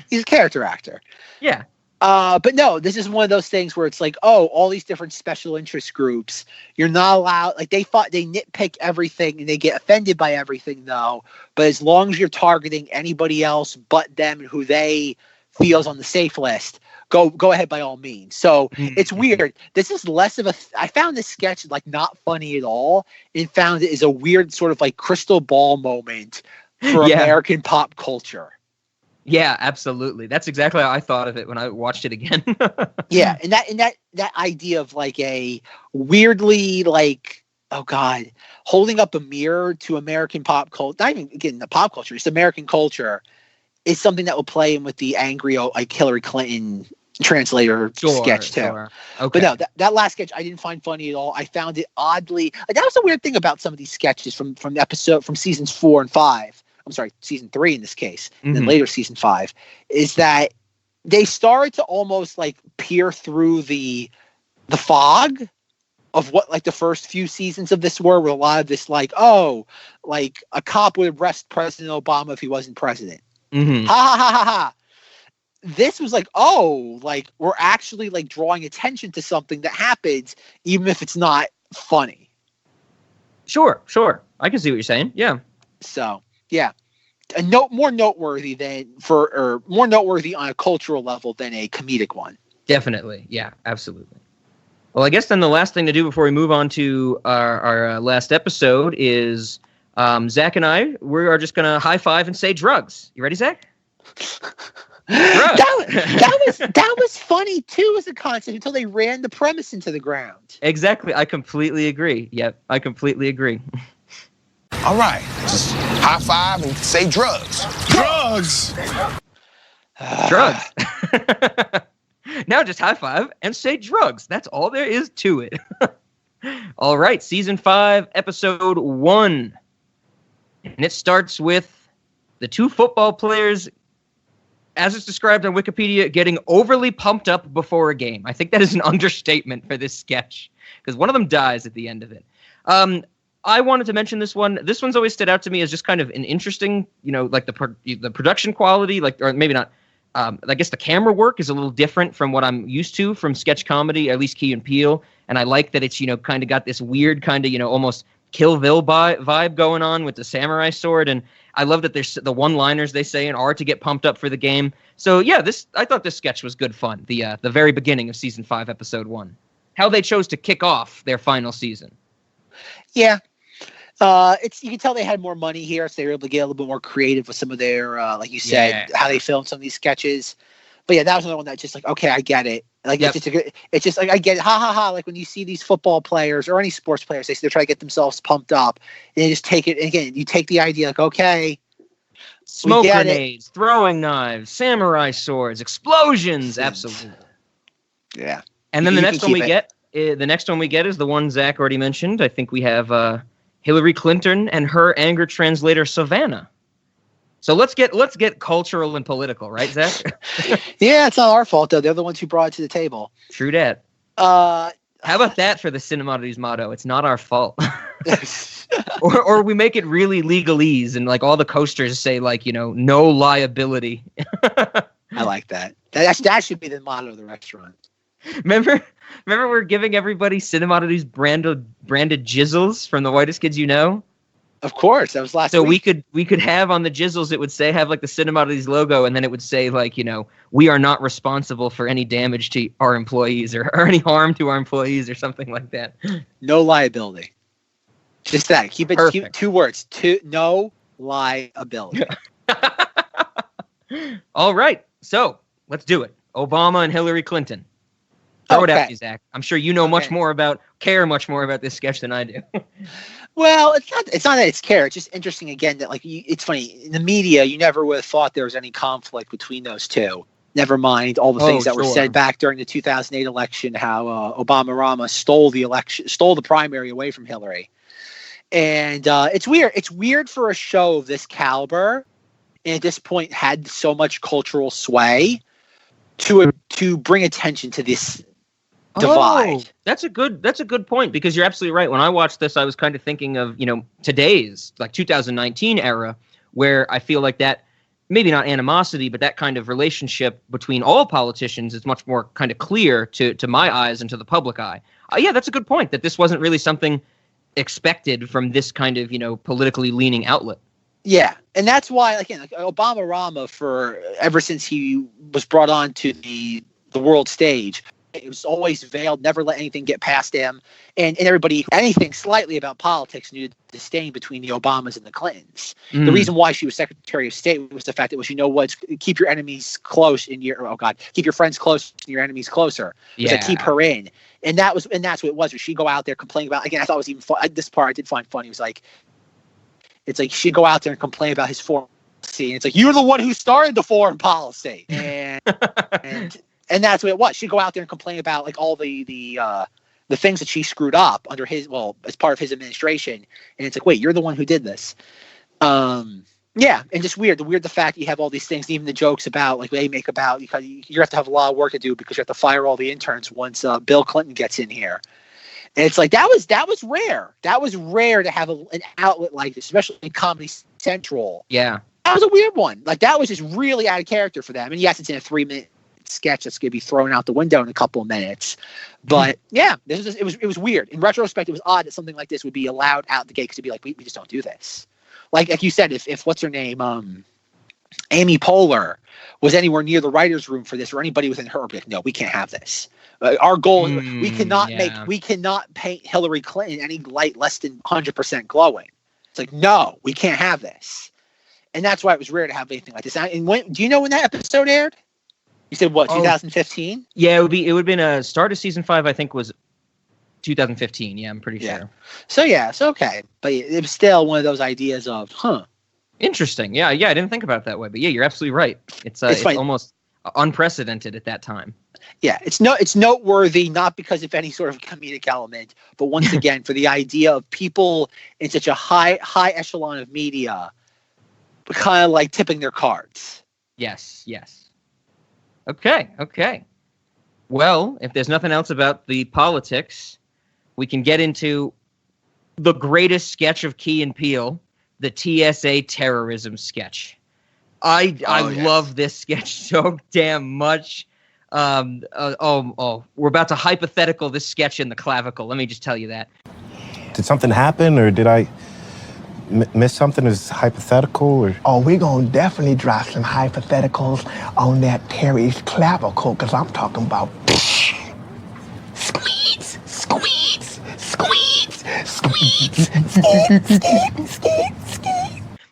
He's a character actor. Yeah. But no, this is one of those things where it's like, oh, all these different special interest groups, you're not allowed, like they nitpick everything and they get offended by everything though. But as long as you're targeting anybody else but them and who they feel is on the safe list, go ahead by all means. So it's weird. This is less of I found this sketch like not funny at all, and found it is a weird sort of like crystal ball moment for American pop culture. Yeah, absolutely. That's exactly how I thought of it when I watched it again. Yeah, and that idea of like a weirdly like, oh God, holding up a mirror to American pop culture, not even again the pop culture, just American culture, is something that will play in with the angry like Hillary Clinton translator sketch too. Sure. Okay. But no, that last sketch I didn't find funny at all. I found it oddly, like, that was the weird thing about some of these sketches from seasons 4 and 5. I'm sorry, season 3 in this case, and then later season 5, is that they started to almost like peer through the fog of what like the first few seasons of this were, with a lot of this like, oh, like a cop would arrest President Obama if he wasn't president. Ha ha ha ha ha. This was like, oh, like we're actually like drawing attention to something that happens, even if it's not funny. Sure. I can see what you're saying. Yeah. So. Yeah, more noteworthy on a cultural level than a comedic one. Definitely, yeah, absolutely. Well, I guess then the last thing to do before we move on to our last episode is Zach and I. We are just gonna high five and say drugs. You ready, Zach? that was funny too as a concept until they ran the premise into the ground. Exactly, I completely agree. Yep, I completely agree. All right, just high five and say drugs. Drugs! Drugs. Now just high five and say drugs. That's all there is to it. All right, season 5, episode 1. And it starts with the 2 football players, as it's described on Wikipedia, getting overly pumped up before a game. I think that is an understatement for this sketch, because one of them dies at the end of it. I wanted to mention this one. This one's always stood out to me as just kind of an interesting, like the production quality, like, or maybe not. I guess the camera work is a little different from what I'm used to from sketch comedy, at least Key and Peele. And I like that it's, kind of got this weird kind of, almost Kill Bill vibe going on with the samurai sword. And I love that there's the one-liners they say are to get pumped up for the game. So yeah, I thought this sketch was good fun. The very beginning of season 5, episode 1, how they chose to kick off their final season. Yeah. You can tell they had more money here, so they were able to get a little bit more creative with some of their, like you said, how they filmed some of these sketches. But yeah, that was another one that just like, okay, I get it. Like, it's just like, I get it. Ha ha ha. Like when you see these football players or any sports players, they're trying to get themselves pumped up, and they just take it. And again, you take the idea like, okay, smoke grenades, throwing knives, samurai swords, explosions. Absolutely. Yeah. And then the next one we get is the one Zach already mentioned. I think we have, Hillary Clinton and her anger translator Savannah. So let's get cultural and political, right, Zach? Yeah, it's not our fault though. They're the ones who brought it to the table. True that. How about that for the Cinemoddities motto? It's not our fault. or we make it really legalese and like all the coasters say like, no liability. I like that. That should be the motto of the restaurant. Remember we're giving everybody Cinemoddities branded jizzles from the Whitest Kids You Know? Of course, that was last week. So we could have on the jizzles, it would have like the Cinemoddities logo, and then it would say like, we are not responsible for any damage to our employees or any harm to our employees or something like that. No liability. Just that. Keep 2 words. No liability. All right. So let's do it. Obama and Hillary Clinton. Throw it at me, Zach. I'm sure you know much more about this sketch than I do. Well, it's not that it's care. It's just interesting again that like it's funny in the media. You never would have thought there was any conflict between those two. Never mind all the things that were said back during the 2008 election. How Obama-Rama stole the primary away from Hillary. And it's weird. It's weird for a show of this caliber, and at this point had so much cultural sway to bring attention to this divide. Oh, that's a good point, because you're absolutely right. When I watched this, I was kind of thinking of, today's, like, 2019 era, where I feel like that, maybe not animosity, but that kind of relationship between all politicians is much more kind of clear to my eyes and to the public eye. Yeah, that's a good point, that this wasn't really something expected from this kind of, politically leaning outlet. Yeah, and that's why, again, like Obama-Rama, for ever since he was brought on to the world stage, it was always veiled, never let anything get past him, and everybody, anything slightly about politics knew the disdain between the Obamas and the Clintons. The reason why she was Secretary of State was the fact that keep your enemies close keep your friends close and your enemies closer. It was like, keep her in. And that's what it was. She'd go out there complaining about, again, I thought it was even fun. This part I did find funny. It was like, it's like she'd go out there and complain about his foreign policy. And it's like, you're the one who started the foreign policy. And that's what it was. She'd go out there and complain about, like, all the things that she screwed up under as part of his administration. And it's like, wait, you're the one who did this. Yeah, and just weird. The fact that you have all these things, even the jokes about, like, they make about, you have to have a lot of work to do because you have to fire all the interns once Bill Clinton gets in here. And it's like, that was rare. That was rare to have an outlet like this, especially in Comedy Central. Yeah. That was a weird one. Like, that was just really out of character for them. And yes, it's in a 3-minute sketch that's going to be thrown out the window in a couple of minutes. But yeah, it was weird. In retrospect, it was odd that something like this would be allowed out the gate, because it'd be like, we just don't do this. Like you said, if what's her name, Amy Poehler was anywhere near the writer's room for this, or anybody within her, like, no, we can't have this. Our goal is we cannot paint Hillary Clinton any light less than 100% glowing. It's like, no, we can't have this. And that's why it was rare to have anything like this. And do you know when that episode aired? You said what, 2015? Yeah, it would have been start of season 5, I think, was 2015. Yeah, I'm pretty sure. So okay. But it was still one of those ideas of, interesting. Yeah, I didn't think about it that way. But yeah, you're absolutely right. It's almost unprecedented at that time. Yeah, it's noteworthy, not because of any sort of comedic element, but once again, for the idea of people in such a high echelon of media kind of like tipping their cards. Yes. Okay. Well, if there's nothing else about the politics, we can get into the greatest sketch of Key and Peele, the TSA terrorism sketch. I love this sketch so damn much. We're about to hypothetical this sketch in the clavicle. Let me just tell you that. Did something happen, or did I miss something? Is hypothetical, or? Oh, we're gonna definitely drop some hypotheticals on that Terry's clavicle, because I'm talking about squeeze.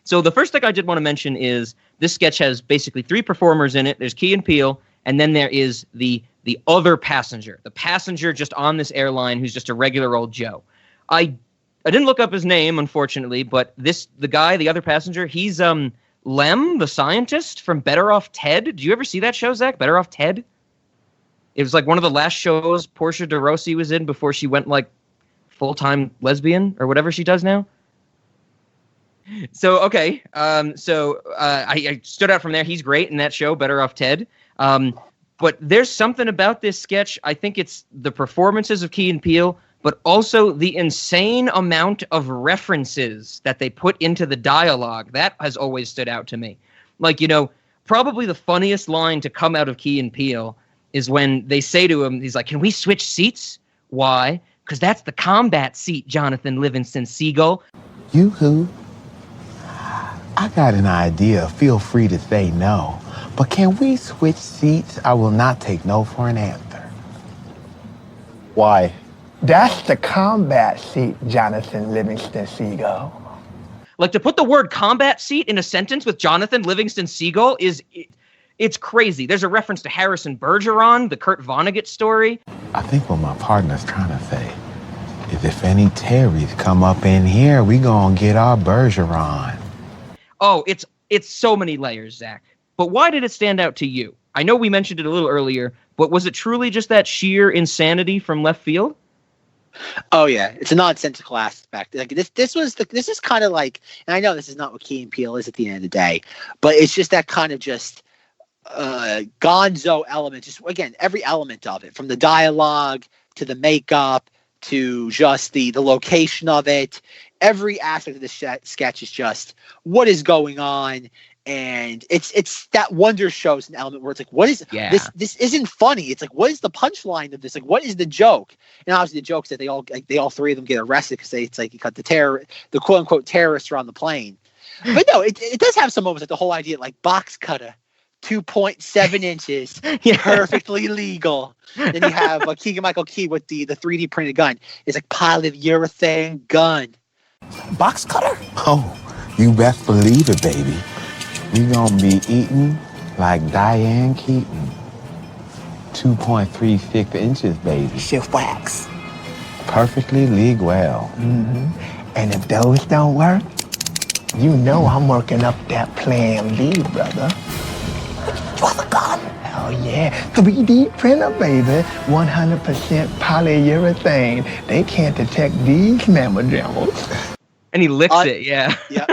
So the first thing I did want to mention is this sketch has basically 3 performers in it. There's Key and Peele, and then there is the other passenger, the passenger just on this airline who's just a regular old Joe. I didn't look up his name, unfortunately, but the other passenger, he's Lem, the scientist from Better Off Ted. Did you ever see that show, Zach? Better Off Ted? It was like one of the last shows Portia de Rossi was in before she went like full-time lesbian or whatever she does now. So, okay. I stood out from there. He's great in that show, Better Off Ted. But there's something about this sketch. I think it's the performances of Key and Peele, but also the insane amount of references that they put into the dialogue. That has always stood out to me. Like, probably the funniest line to come out of Key and Peele is when they say to him, he's like, can we switch seats? Why? Because that's the combat seat, Jonathan Livingston Seagull. You who? I got an idea. Feel free to say no. But can we switch seats? I will not take no for an answer. Why? That's the combat seat, Jonathan Livingston Seagull. Like, to put the word combat seat in a sentence with Jonathan Livingston Seagull it's crazy. There's a reference to Harrison Bergeron, the Kurt Vonnegut story. I think what my partner's trying to say is if any Terrys come up in here, we gonna get our Bergeron. Oh, it's so many layers, Zach. But why did it stand out to you? I know we mentioned it a little earlier, but was it truly just that sheer insanity from left field? Oh yeah, it's a nonsensical aspect. Like this is kind of like, and I know this is not what Key and Peele is at the end of the day, but it's just that kind of just gonzo element. Just again, every element of it, from the dialogue to the makeup to just the location of it, every aspect of the sketch is just what is going on. And it's that Wonder shows an element where it's like, what is this isn't funny. It's like, what is the punchline of this? Like, what is the joke? And obviously the joke is that they all three of them get arrested because it's like you cut the quote unquote terrorists are on the plane. But no, it does have some moments like the whole idea like box cutter, 2.7 inches, perfectly legal. Then you have Keegan-Michael Key with the 3D printed gun. It's like pile of urethane gun. Box cutter? Oh, you best believe it, baby. You gonna be eating like Diane Keaton. 2.36 inches, baby. Shift wax. Perfectly legal. Mm-hmm. And if those don't work, you know I'm working up that plan B, brother. For the gun. Oh yeah, 3D printer, baby. 100% polyurethane. They can't detect these mammodrammels. And he licks it, yeah. Yeah.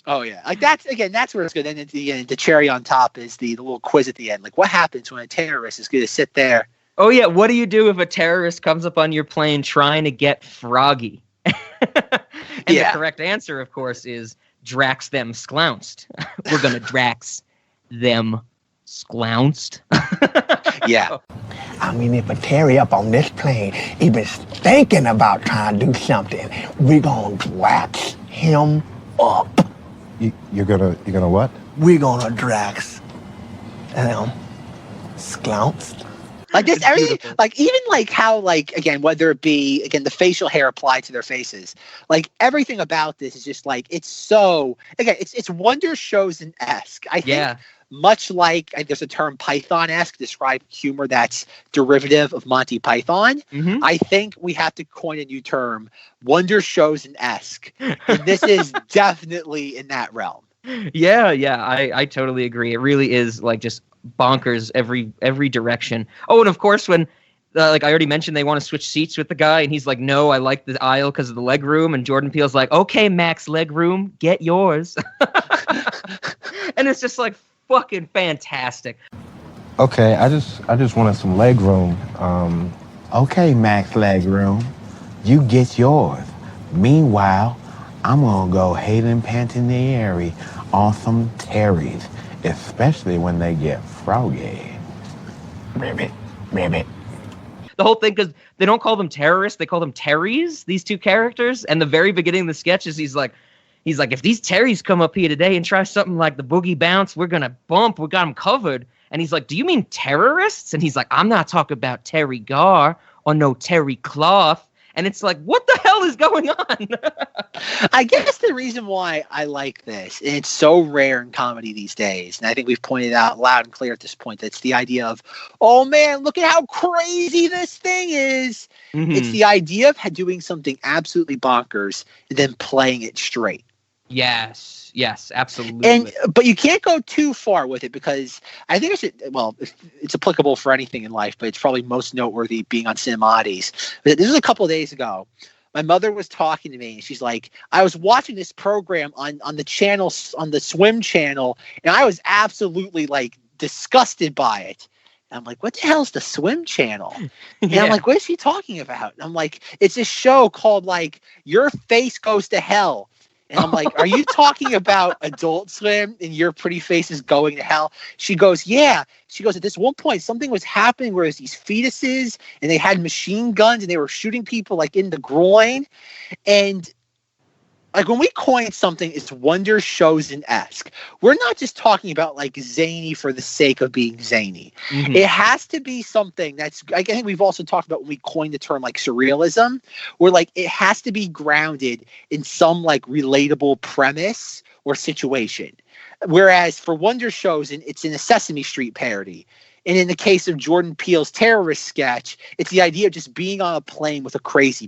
Oh yeah, like that's where it's good. And the cherry on top is the little quiz at the end. Like, what happens when a terrorist is going to sit there? Oh yeah, what do you do if a terrorist comes up on your plane trying to get froggy? And the correct answer, of course, is Drax them sklounced. We're gonna Drax them sklounced. Yeah. I mean, if a Terry up on this plane even thinking about trying to do something, we're gonna Drax him up. You're gonna what? We're gonna Drax sklounced. Like this, everything, like even like how, like, again, whether it be the facial hair applied to their faces, like everything about this is just like, it's so, again, it's Wonder Shows-esque. I think much like there's a term Python-esque to describe humor that's derivative of Monty Python. Mm-hmm. I think we have to coin a new term, Wonder Shows-esque. And this is definitely in that realm. Yeah, I totally agree. It really is like just bonkers every direction. Oh, and of course when like I already mentioned, they want to switch seats with the guy, and he's like, "No, I like the aisle because of the leg room." And Jordan Peele's like, "Okay, Max, leg room, get yours." And it's just like fucking fantastic. Okay, I just wanted some leg room. Okay, Max leg room, you get yours. Meanwhile, I'm gonna go Hayden Panettiere on some Terry's, especially when they get froggy. Ribbit. The whole thing, because they don't call them terrorists, they call them Terrys, these two characters. And the very beginning of the sketches, he's like, if these Terrys come up here today and try something like the boogie bounce, we're gonna bump. We got them covered. And he's like, "Do you mean terrorists?" And he's like, "I'm not talking about Terry Garr or no Terry Cloth." And it's like, what the hell is going on? I guess the reason why I like this, and it's so rare in comedy these days, and I think we've pointed out loud and clear at this point, that's the idea of, oh man, look at how crazy this thing is. Mm-hmm. It's the idea of doing something absolutely bonkers and then playing it straight. Yes, absolutely. But you can't go too far with it, because I think it's applicable for anything in life, but it's probably most noteworthy being on Cinemoddities. But this was a couple of days ago. My mother was talking to me, and she's like, I was watching this program on the channel, on the Swim channel, and I was absolutely like disgusted by it. And I'm like, what the hell is the Swim channel? And I'm like, what is she talking about? And I'm like, it's a show called like Your Face Goes to Hell. And I'm like, are you talking about Adult Swim and Your Pretty Face is Going to Hell? She goes, yeah. She goes, at this one point, something was happening where there's these fetuses and they had machine guns and they were shooting people like in the groin. And like when we coin something, it's Wonder Shows-esque. We're not just talking about like zany for the sake of being zany. Mm-hmm. It has to be something that's, I think we've also talked about when we coined the term like surrealism, where like it has to be grounded in some like relatable premise or situation. Whereas for Wonder Shows, it's in a Sesame Street parody. And in the case of Jordan Peele's terrorist sketch, it's the idea of just being on a plane with crazy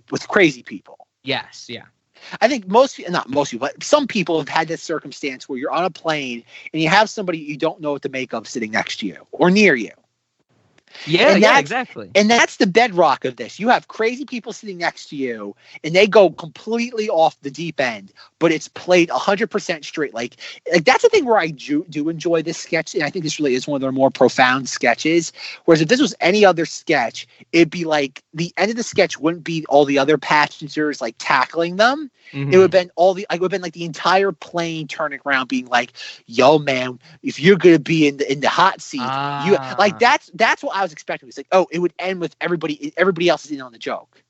people. Yes, yeah. I think not most people, but some people have had this circumstance where you're on a plane and you have somebody you don't know what to make of sitting next to you or near you. Yeah, And yeah, exactly. And that's the bedrock of this. You have crazy people sitting next to you, and they go completely off the deep end, but it's played 100% straight. Like that's the thing where I do enjoy this sketch, and I think this really is one of their more profound sketches. Whereas if this was any other sketch, it'd be like the end of the sketch wouldn't be all the other passengers like tackling them. Mm-hmm. It would have been it would have been like the entire plane turning around, being like, "Yo, man, if you're gonna be in the hot seat, you like that's what I was expecting." It's like, oh, it would end with everybody else is in on the joke.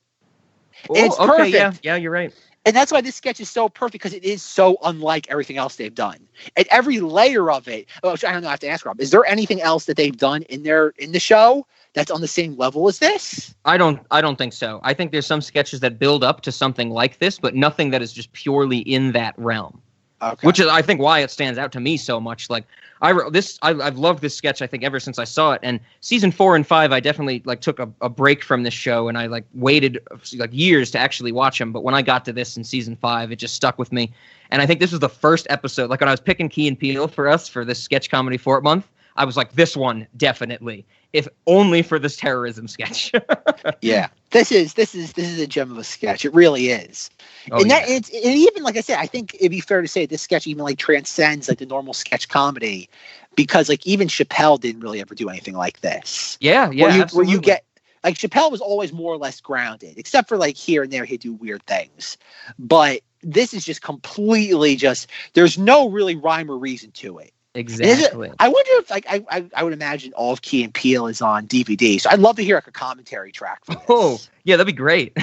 Oh, it's okay, perfect. yeah, you're right. And that's why this sketch is so perfect, because it is so unlike everything else they've done. And every layer of it, I don't know, I have to ask Rob, is there anything else that they've done in the show that's on the same level as this? I don't think so. I think there's some sketches that build up to something like this, but nothing that is just purely in that realm. Okay. Which is, I think, why it stands out to me so much. Like I've loved this sketch, I think, ever since I saw it. And season 4 and 5, I definitely like took a break from this show, and I like waited like years to actually watch them. But when I got to this in season 5, it just stuck with me. And I think this was the first episode. Like when I was picking Key and Peele for us for this sketch comedy Fort month, I was like, this one definitely, if only for this terrorism sketch. Yeah, this is a gem of a sketch. It really is. Oh, and yeah. it even, like I said, I think it'd be fair to say this sketch even like transcends like the normal sketch comedy, because like even Chappelle didn't really ever do anything like this. Yeah, Where you get like Chappelle was always more or less grounded, except for like here and there he'd do weird things. But this is just completely there's no really rhyme or reason to it. Exactly. I wonder if like I would imagine all of Key and Peele is on DVD. So I'd love to hear like a commentary track for this. Oh, yeah, that'd be great.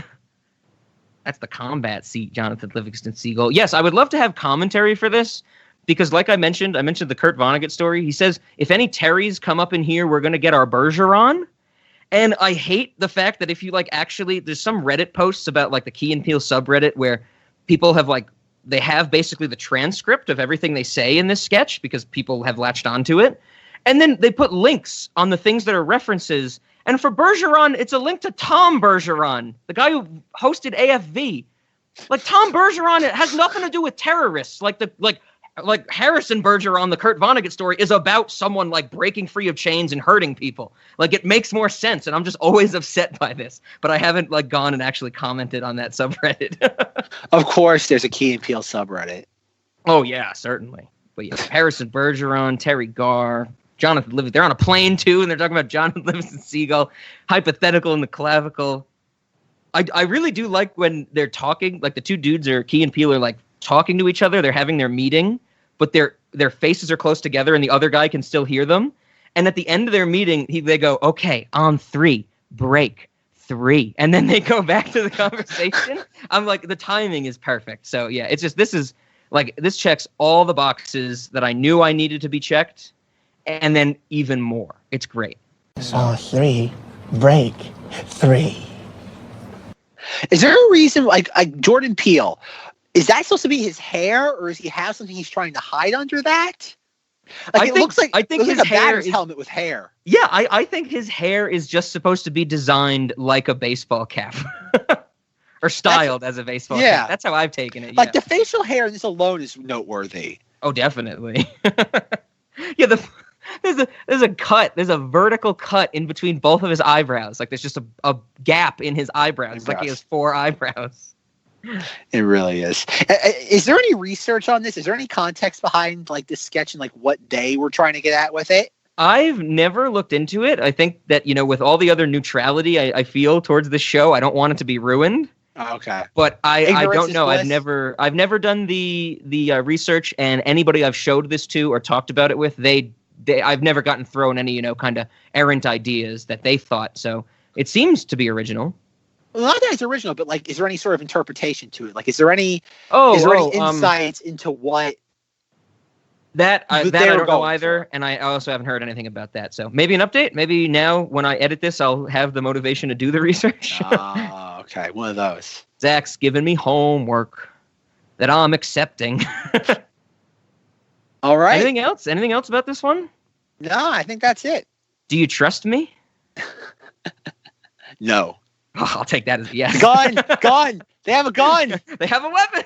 That's the combat seat, Jonathan Livingston Seagull. Yes, I would love to have commentary for this, because like I mentioned the Kurt Vonnegut story. He says, if any Terrys come up in here, we're going to get our Bergeron. And I hate the fact that if you like actually, there's some Reddit posts about like the Key and Peele subreddit where people have like, they have basically the transcript of everything they say in this sketch because people have latched onto it. And then they put links on the things that are references. And for Bergeron, it's a link to Tom Bergeron, the guy who hosted AFV. Like Tom Bergeron, it has nothing to do with terrorists. Like Harrison Bergeron, the Kurt Vonnegut story, is about someone like breaking free of chains and hurting people. Like it makes more sense, and I'm just always upset by this. But I haven't like gone and actually commented on that subreddit. Of course, there's a Key and Peele subreddit. Oh yeah, certainly. But yeah, Harrison Bergeron, Terry Garr, Jonathan Livingston. They're on a plane too, and they're talking about Jonathan Livingston Seagull, hypothetical in the clavicle. I really do like when they're talking, like the two dudes are Key and Peele are like talking to each other. They're having their meeting, but their faces are close together, and the other guy can still hear them. And at the end of their meeting, they go, "Okay, on 3, break 3," and then they go back to the conversation. I'm like, the timing is perfect. So yeah, it's just this checks all the boxes that I knew I needed to be checked, and then even more. It's great. On 3, break 3. Is there a reason like Jordan Peele? Is that supposed to be his hair, or does he have something he's trying to hide under that? Like it looks like his hair is helmet with hair. Yeah, I think his hair is just supposed to be designed like a baseball cap. Or styled as a baseball cap. That's how I've taken it. Like the facial hair in this alone is noteworthy. Oh, definitely. Yeah, there's a cut. There's a vertical cut in between both of his eyebrows. Like there's just a gap in his eyebrows. It's like he has 4 eyebrows. It really is. Is there any research on this? Is there any context behind like this sketch and like what they were trying to get at with it? I've never looked into it. I think that, with all the other neutrality I feel towards this show, I don't want it to be ruined. Okay. But I don't know. Bliss. I've never done the research, and anybody I've showed this to or talked about it with, I've never gotten thrown any, kind of errant ideas that they thought. So it seems to be original. Well, not that it's original, but like, is there any sort of interpretation to it? Like, is there any insights into what that I don't know either, and I also haven't heard anything about that. So maybe an update. Maybe now when I edit this, I'll have the motivation to do the research. Okay, one of those. Zach's giving me homework that I'm accepting. All right. Anything else? Anything else about this one? No, I think that's it. Do you trust me? No. Oh, I'll take that as a yes. Gun. They have a gun. They have a weapon.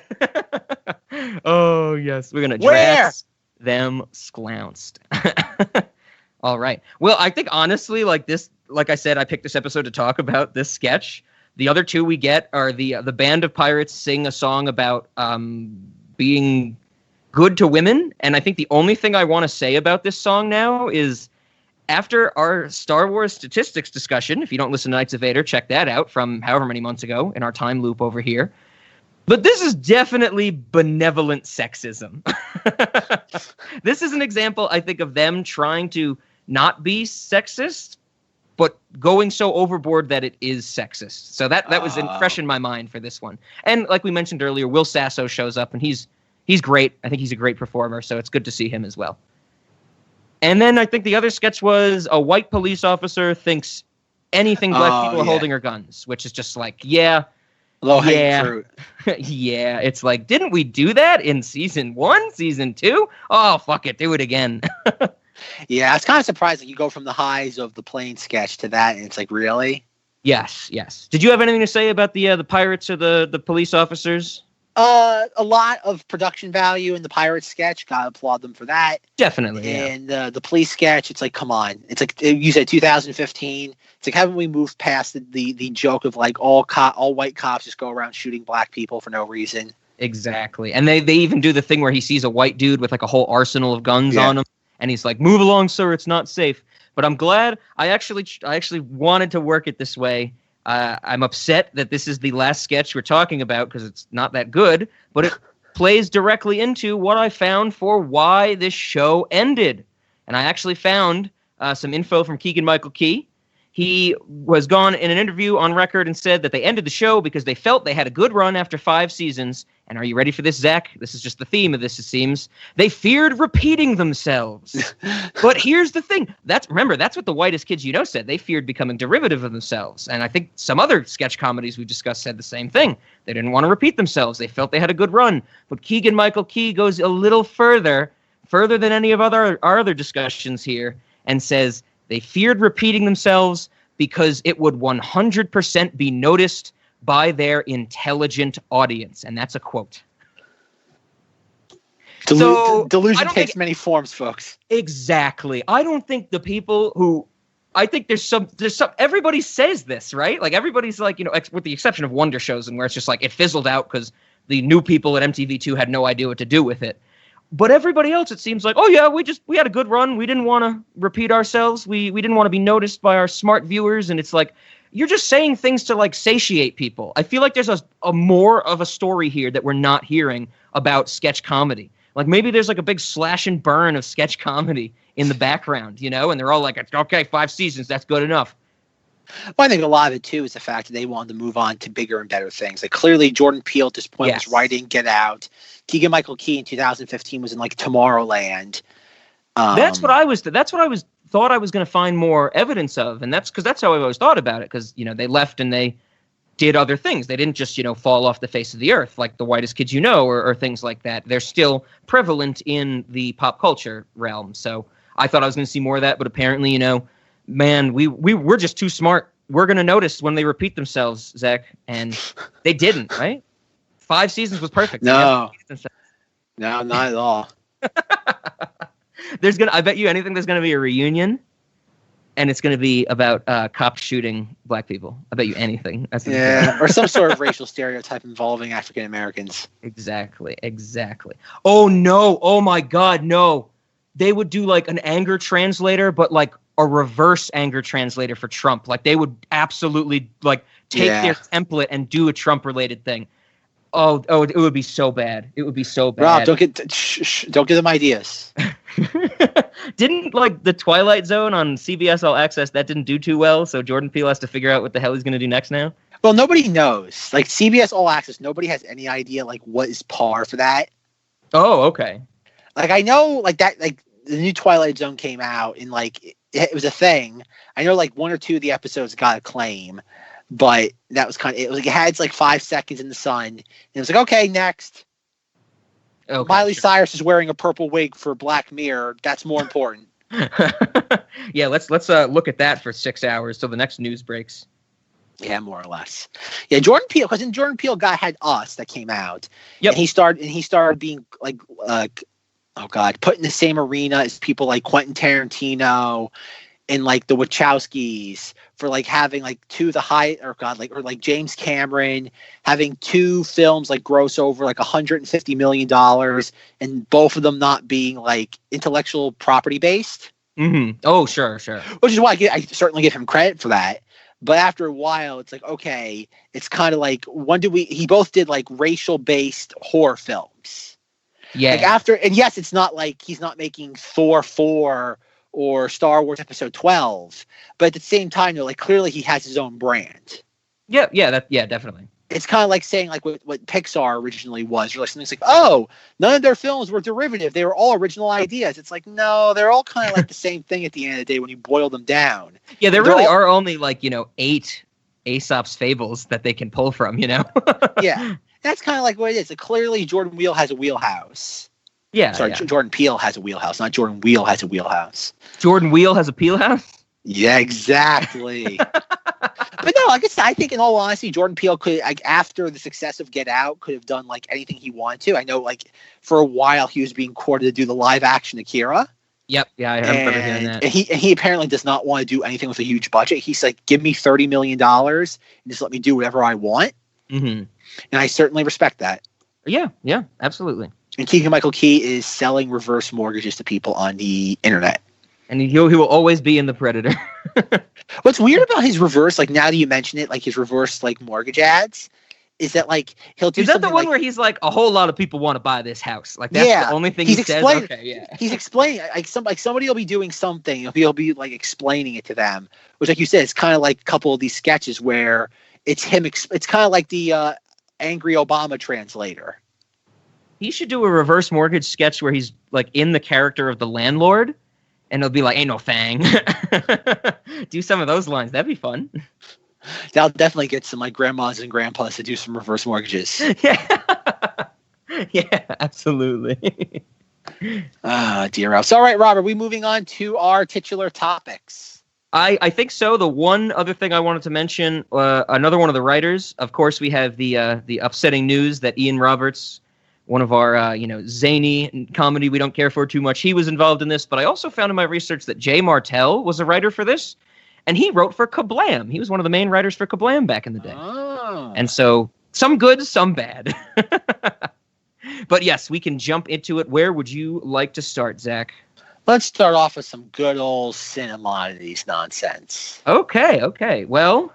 Oh, yes. We're going to dress them sclounced. All right. Well, I think honestly, like I said, I picked this episode to talk about this sketch. The other two we get are the band of pirates sing a song about being good to women. And I think the only thing I want to say about this song now is after our Star Wars statistics discussion, if you don't listen to Knights of Vader, check that out from however many months ago in our time loop over here. But this is definitely benevolent sexism. This is an example, I think, of them trying to not be sexist, but going so overboard that it is sexist. So that was fresh in my mind for this one. And like we mentioned earlier, Will Sasso shows up, and he's great. I think he's a great performer, so it's good to see him as well. And then I think the other sketch was a white police officer thinks anything black people are holding are guns, which is just like, low-hanging fruit. Yeah, it's like, didn't we do that in season 1, season 2? Oh, fuck it, do it again. Yeah, it's kind of surprising. You go from the highs of the plane sketch to that, and it's like, really? Yes. Did you have anything to say about the pirates or the police officers? A lot of production value in the pirate sketch. Gotta applaud them for that. Definitely. And the police sketch, it's like, come on. It's like you said, 2015. It's like, haven't we moved past the joke of like all white cops just go around shooting black people for no reason? Exactly. And they even do the thing where he sees a white dude with like a whole arsenal of guns on him, and he's like, "Move along, sir. It's not safe." But I'm glad. I actually wanted to work it this way. I'm upset that this is the last sketch we're talking about because it's not that good, but it plays directly into what I found for why this show ended. And I actually found some info from Keegan-Michael Key. He was gone in an interview on record and said that they ended the show because they felt they had a good run after 5 seasons. And are you ready for this, Zach? This is just the theme of this, it seems. They feared repeating themselves. But here's the thing. That's what the Whitest Kids You Know said. They feared becoming derivative of themselves. And I think some other sketch comedies we've discussed said the same thing. They didn't want to repeat themselves. They felt they had a good run. But Keegan-Michael Key goes a little further than any of our other discussions here, and says they feared repeating themselves because it would 100% be noticed by their intelligent audience. And that's a quote. Delusion takes many forms, folks. Exactly. I don't think the people who... I think there's some... Everybody says this, right? Like, everybody's like, with the exception of Wonder Shows, and where it's just like, it fizzled out because the new people at MTV2 had no idea what to do with it. But everybody else, it seems like, oh yeah, we had a good run. We didn't want to repeat ourselves. We didn't want to be noticed by our smart viewers. And it's like, you're just saying things to like satiate people. I feel like there's a more of a story here that we're not hearing about sketch comedy. Like maybe there's like a big slash and burn of sketch comedy in the background, and they're all like, okay, 5 seasons, that's good enough. Well, I think a lot of it too is the fact that they wanted to move on to bigger and better things. Like clearly Jordan Peele at this point was writing Get Out. Keegan-Michael Key in 2015 was in like Tomorrowland. That's what I thought I was going to find more evidence of, and that's because that's how I've always thought about it. Because they left and they did other things. They didn't just fall off the face of the earth like The Whitest Kids You Know or things like that. They're still prevalent in the pop culture realm. So I thought I was going to see more of that, but apparently man, we're just too smart. We're going to notice when they repeat themselves, Zach, and they didn't, right? 5 seasons was perfect. No, not at all. I bet you anything there's going to be a reunion, and it's going to be about cops shooting black people. I bet you anything. Or some sort of racial stereotype involving African Americans. Exactly. Oh, no. Oh, my God, no. They would do like an anger translator, but like a reverse anger translator for Trump. Like they would absolutely like take their template and do a Trump related thing. Oh, it would be so bad. It would be so bad. Rob, don't give them ideas. Didn't like the Twilight Zone on CBS All Access, that didn't do too well, so Jordan Peele has to figure out what the hell he's going to do next now? Well, nobody knows. Like CBS All Access, nobody has any idea like what is par for that. Oh, okay. Like I know like that like the new Twilight Zone came out and like it was a thing. I know like 1 or 2 of the episodes got acclaim, but that was it was like it had like 5 seconds in the sun. And it was like, okay, next. Okay, Miley Cyrus is wearing a purple wig for Black Mirror. That's more important. Yeah, let's look at that for 6 hours till the next news breaks. Yeah, more or less. Yeah, Jordan Peele, because in Jordan Peele had Us that came out. Yep. And he started being like oh God, put in the same arena as people like Quentin Tarantino and like the Wachowskis for like having like like James Cameron having two films like gross over like $150 million and both of them not being like intellectual property based. Mm-hmm. Oh, sure. Which is why I certainly give him credit for that. But after a while, it's like, okay, it's kind of like, he both did like racial based horror films. Yeah. Like and yes, it's not like he's not making Thor 4 or Star Wars Episode 12, but at the same time, though, like clearly he has his own brand. Yeah, definitely. It's kind of like saying like what Pixar originally was. Or like something's like, oh, none of their films were derivative; they were all original ideas. It's like, no, they're all kind of like the same thing at the end of the day when you boil them down. Yeah, there really are only like 8 Aesop's fables that they can pull from. Yeah, that's kind of like what it is. Like, clearly, Jordan Peele has a wheelhouse. Yeah, sorry, yeah. Jordan Peele has a wheelhouse, not Jordan Wheel has a wheelhouse. Jordan Wheel has a Peele house? Yeah, exactly. But no, like I said, I think in all honesty, Jordan Peele could, like, after the success of Get Out, could have done like anything he wanted to. I know, like, for a while he was being courted to do the live action Akira. Yep, yeah, I remember hearing that. And he apparently does not want to do anything with a huge budget. He's like, give me $30 million and just let me do whatever I want. Mm-hmm. And I certainly respect that. Yeah, absolutely. And Keegan-Michael Key is selling reverse mortgages to people on the internet. And he will always be in The Predator. What's weird about his reverse, like now that you mention it, like his reverse like mortgage ads, is that like he'll do. Is that the one like, where he's like, a whole lot of people want to buy this house? Like that's the only thing he says. Okay, yeah. He's explaining like somebody will be doing something. He'll be like explaining it to them, which, like you said, it's kind of like a couple of these sketches where it's him. It's kind of like the angry Obama translator. He should do a reverse mortgage sketch where he's like in the character of the landlord. And it'll be like, ain't no thang. Do some of those lines. That'd be fun. That'll definitely get some like grandmas and grandpas to do some reverse mortgages. Yeah, absolutely. Dear Ralph. All right, Rob, are we moving on to our titular topics? I think so. The one other thing I wanted to mention, another one of the writers, of course, we have the upsetting news that Ian Roberts, one of our, zany comedy we don't care for too much, he was involved in this. But I also found in my research that Jay Martell was a writer for this, and he wrote for Kablam. He was one of the main writers for Kablam back in the day. Oh. And so some good, some bad. But yes, we can jump into it. Where would you like to start, Zach? Let's start off with some good old Cinemoddities nonsense. Okay. Well,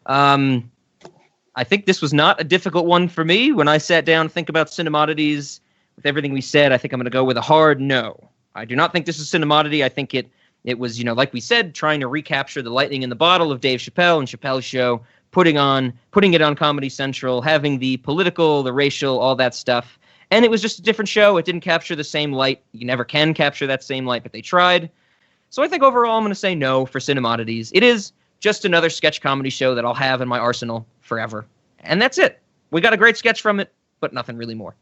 I think this was not a difficult one for me. When I sat down to think about Cinemoddities, with everything we said, I think I'm going to go with a hard no. I do not think this is Cinemoddity. I think it was, like we said, trying to recapture the lightning in the bottle of Dave Chappelle and Chappelle's show, putting it on Comedy Central, having the political, the racial, all that stuff. And it was just a different show. It didn't capture the same light. You never can capture that same light, but they tried. So I think overall I'm going to say no for Cinemoddities. It is just another sketch comedy show that I'll have in my arsenal forever. And that's it. We got a great sketch from it, but nothing really more.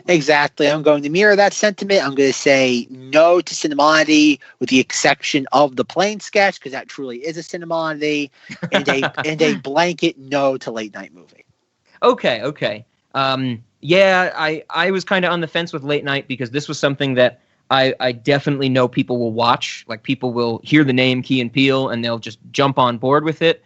Exactly. I'm going to mirror that sentiment. I'm going to say no to Cinemoddity with the exception of the plane sketch, because that truly is a Cinemoddity, and a blanket no to late night movie. Okay. Yeah, I was kind of on the fence with late night because this was something that I definitely know people will watch. Like, people will hear the name Key and Peele and they'll just jump on board with it.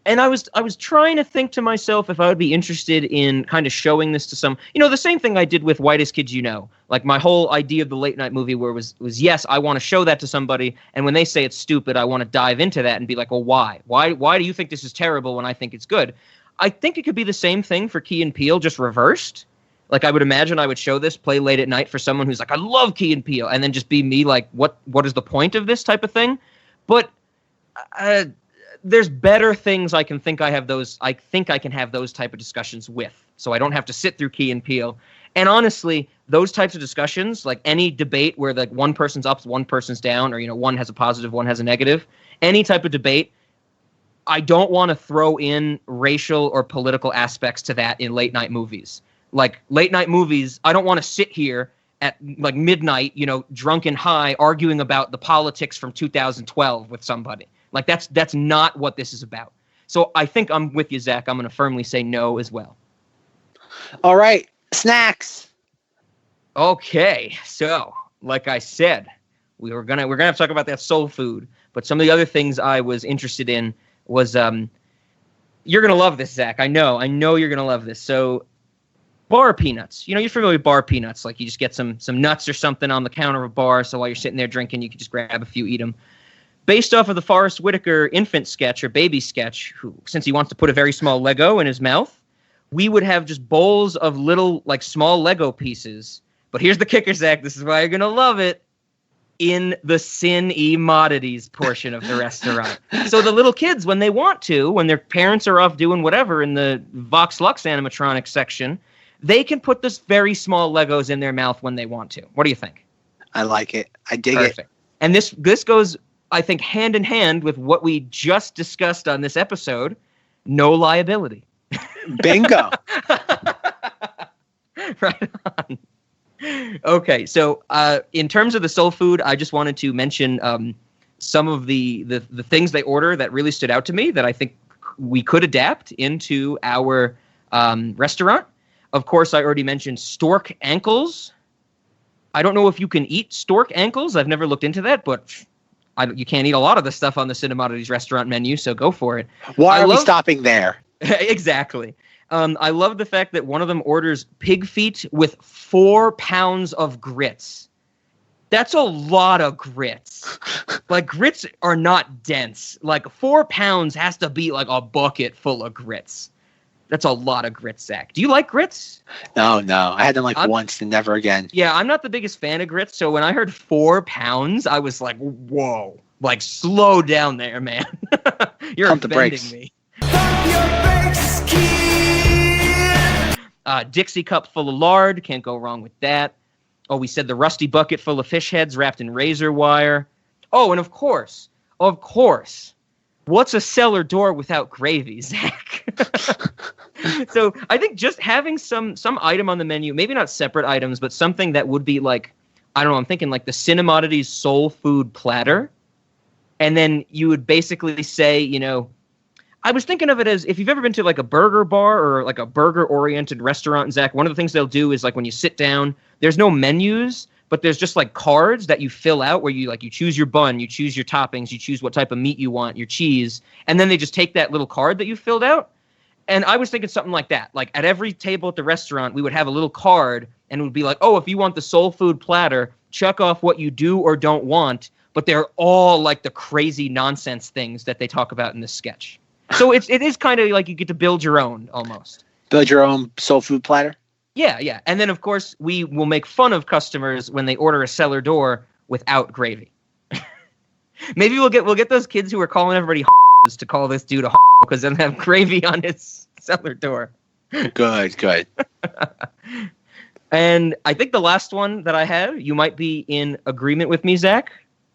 And I was trying to think to myself if I would be interested in kind of showing this to some, the same thing I did with Whitest Kids You Know. Like, my whole idea of the late night movie was yes, I want to show that to somebody. And when they say it's stupid, I want to dive into that and be like, well, why? Why do you think this is terrible when I think it's good? I think it could be the same thing for Key and Peele, just reversed. Like, I would imagine I would show this, play late at night for someone who's like, I love Key and Peele, and then just be me like, what is the point of this type of thing? But there's better things I think I can have those type of discussions with, so I don't have to sit through Key and Peele. And honestly, those types of discussions, like any debate where like one person's up, one person's down, or one has a positive, one has a negative, any type of debate, I don't want to throw in racial or political aspects to that in late night movies. Like, late night movies, I don't want to sit here at like midnight, drunk and high, arguing about the politics from 2012 with somebody. Like, that's not what this is about. So I think I'm with you, Zach. I'm going to firmly say no as well. All right. Snacks. Okay, so like I said, we're gonna have to talk about that soul food. But some of the other things I was interested in was you're gonna love this, Zach. I know you're gonna love this. So bar peanuts. You know, you're familiar with bar peanuts. Like you just get some nuts or something on the counter of a bar. So while you're sitting there drinking, you can just grab a few, eat them. Based off of the Forrest Whitaker infant sketch or baby sketch, who, since he wants to put a very small Lego in his mouth, we would have just bowls of little, like, small Lego pieces. But here's the kicker, Zach. This is why you're going to love it. In the Cinemoddities portion of the restaurant. So the little kids, when they want to, when their parents are off doing whatever in the Vox Lux animatronics section, they can put this very small Legos in their mouth when they want to. What do you think? I like it. I dig Perfect. it. And this goes, I think, hand in hand with what we just discussed on this episode. No liability. Bingo. Right on. Okay, so in terms of the soul food, I just wanted to mention some of the things they order that really stood out to me that I think we could adapt into our restaurant. Of course, I already mentioned stork ankles. I don't know if you can eat stork ankles. I've never looked into that, but you can't eat a lot of the stuff on the Cinemoddities restaurant menu, so go for it. Why are we stopping there? Exactly. I love the fact that one of them orders pig feet with 4 pounds of grits. That's a lot of grits. Like, grits are not dense. Like, 4 pounds has to be like a bucket full of grits. That's a lot of grits, Zach. Do you like grits? No. I had them once and never again. Yeah, I'm not the biggest fan of grits, so when I heard 4 pounds, I was like, whoa. Like, slow down there, man. You're Pump the offending brakes. me. Dixie cup full of lard. Can't go wrong with that. Oh, we said the rusty bucket full of fish heads wrapped in razor wire. Oh, and of course, what's a cellar door without gravy, Zach? So I think just having some item on the menu, maybe not separate items, but something that would be like, I don't know, I'm thinking like the Cinemoddities soul food platter. And then you would basically say, you know, I was thinking of it as if you've ever been to like a burger bar or like a burger-oriented restaurant, Zach, one of the things they'll do is like when you sit down, there's no menus, but there's just like cards that you fill out where you choose your bun, you choose your toppings, you choose what type of meat you want, your cheese, and then they just take that little card that you filled out. And I was thinking something like that. Like at every table at the restaurant, we would have a little card and it would be like, oh, if you want the soul food platter, check off what you do or don't want. But they're all like the crazy nonsense things that they talk about in this sketch. So it is kind of like you get to build your own almost. Build your own soul food platter? Yeah. And then, of course, we will make fun of customers when they order a cellar door without gravy. Maybe we'll get those kids who are calling everybody to call this dude a because they don't have gravy on his cellar door. Good. And I think the last one that I had, you might be in agreement with me, Zach.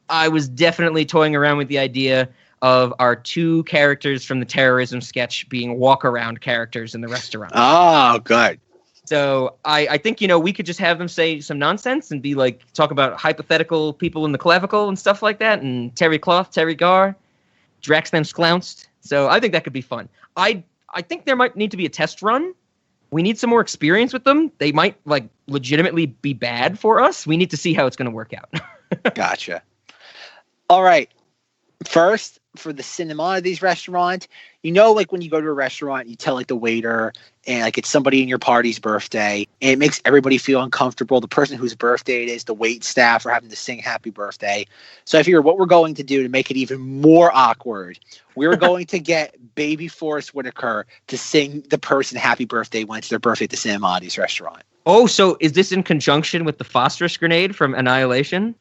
I was definitely toying around with the idea of our 2 characters from the terrorism sketch being walk-around characters in the restaurant. Oh, good. So I think, you know, we could just have them say some nonsense and be like, talk about hypothetical people in the clavicle and stuff like that, and Terry Cloth, Terry Gar, Drax them sclounced. So I think that could be fun. I think there might need to be a test run. We need some more experience with them. They might like legitimately be bad for us. We need to see how it's going to work out. Gotcha. All right. First, for the Cinemoddities restaurant, you know, like when you go to a restaurant, you tell like the waiter and like it's somebody in your party's birthday, and it makes everybody feel uncomfortable. The person whose birthday it is, the wait staff are having to sing happy birthday. So I figure what we're going to do to make it even more awkward, we're going to get baby Forrest Whitaker to sing the person happy birthday when it's their birthday at the Cinemoddities restaurant. Oh, so is this in conjunction with the phosphorus grenade from Annihilation?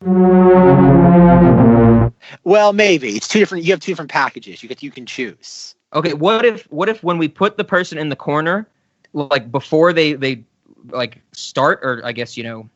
Well, maybe it's 2 different. You have 2 different packages. You can choose. Okay, what if when we put the person in the corner, like before they like start, or I guess, you know,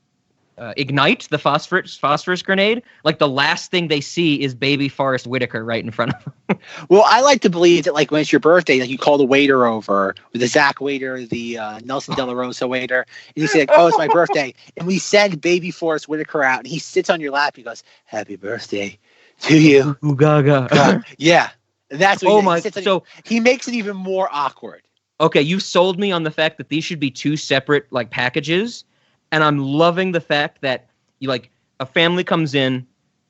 ignite the phosphorus grenade, like the last thing they see is baby Forrest Whitaker right in front of them. Well, I like to believe that like when it's your birthday, like you call the waiter over, the Zack waiter, the Nelson De La Rosa waiter, and you say like, oh, it's my birthday, and we send baby Forrest Whitaker out, and he sits on your lap. He goes, happy birthday to you. Ooh, gaga. Yeah. That's what so he makes it even more awkward. Okay, you sold me on the fact that these should be 2 separate like packages. And I'm loving the fact that you like a family comes in,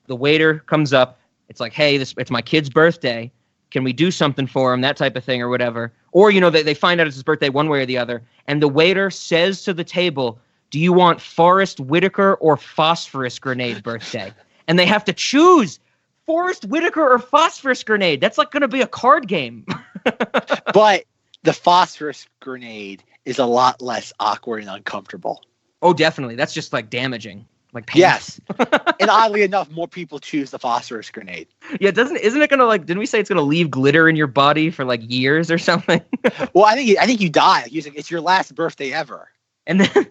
the waiter comes up, it's like, hey, it's my kid's birthday. Can we do something for him? That type of thing or whatever. Or, they find out it's his birthday one way or the other. And the waiter says to the table, do you want Forrest Whitaker or Phosphorus Grenade birthday? And they have to choose Forrest Whitaker or Phosphorus Grenade. That's like going to be a card game. But the Phosphorus Grenade is a lot less awkward and uncomfortable. Oh, definitely. That's just like damaging. Like painful. Yes. And oddly enough, more people choose the Phosphorus Grenade. Yeah, isn't it gonna didn't we say it's gonna leave glitter in your body for like years or something? Well, I think you die. It's your last birthday ever. And then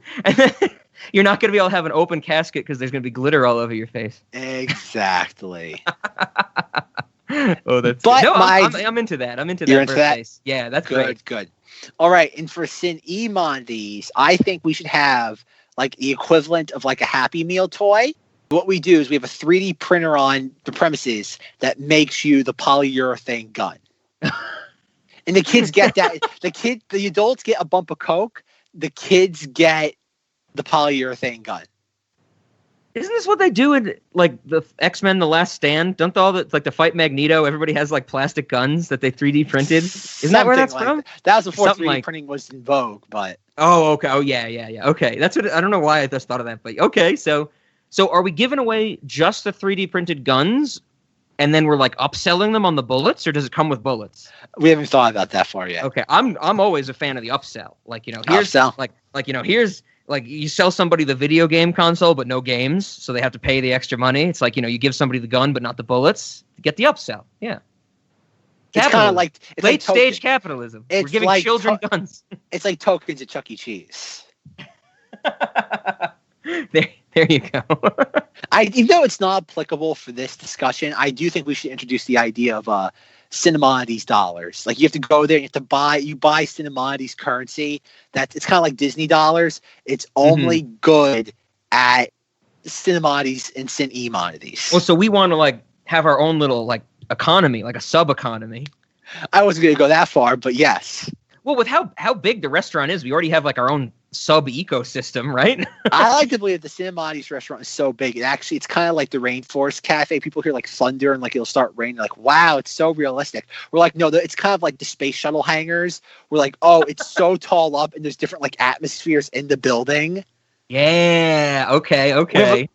you're not gonna be able to have an open casket because there's gonna be glitter all over your face. Exactly. Oh, that's but no, I'm into that. I'm into that. You're into that? Yeah, that's good. great. Good. All right, and for Cinemoddities, I think we should have like the equivalent of like a Happy Meal toy. What we do is we have a 3D printer on the premises that makes you the polyurethane gun. And the kids get that. The adults get a bump of Coke. The kids get the polyurethane gun. Isn't this what they do in like the X-Men: The Last Stand? Don't all the like to fight Magneto? Everybody has like plastic guns that they 3D printed. Isn't that where that's from? That was before Something 3D printing was in vogue, but. Oh, okay. Oh, yeah. Okay, that's what I don't know why I just thought of that, but okay. So are we giving away just the 3D printed guns, and then we're like upselling them on the bullets, or does it come with bullets? We haven't thought about that far yet. Okay, I'm always a fan of the upsell. Like here's upsell. Here's like you sell somebody the video game console but no games, so they have to pay the extra money. It's like you give somebody the gun but not the bullets. Get the upsell. Yeah. It's kind of like late stage capitalism. We're giving like children guns. It's like tokens at Chuck E. Cheese. There you go. Even though it's not applicable for this discussion, I do think we should introduce the idea of Cinemoddities dollars. Like you have to go there, you buy Cinemoddities currency. It's kind of like Disney dollars. It's only good at Cinemoddities and Cinemoddities. Well, so we want to like have our own little like economy, like a sub economy. I wasn't going to go that far, but yes. Well, with how big the restaurant is, we already have like our own sub ecosystem, right? I like to believe the Cinemoddities restaurant is so big. It's kind of like the Rainforest Cafe. People hear like thunder and like it'll start raining. Like, wow, it's so realistic. We're like, no, it's kind of like the space shuttle hangars. We're like, oh, it's so tall up and there's different like atmospheres in the building. Yeah. Okay.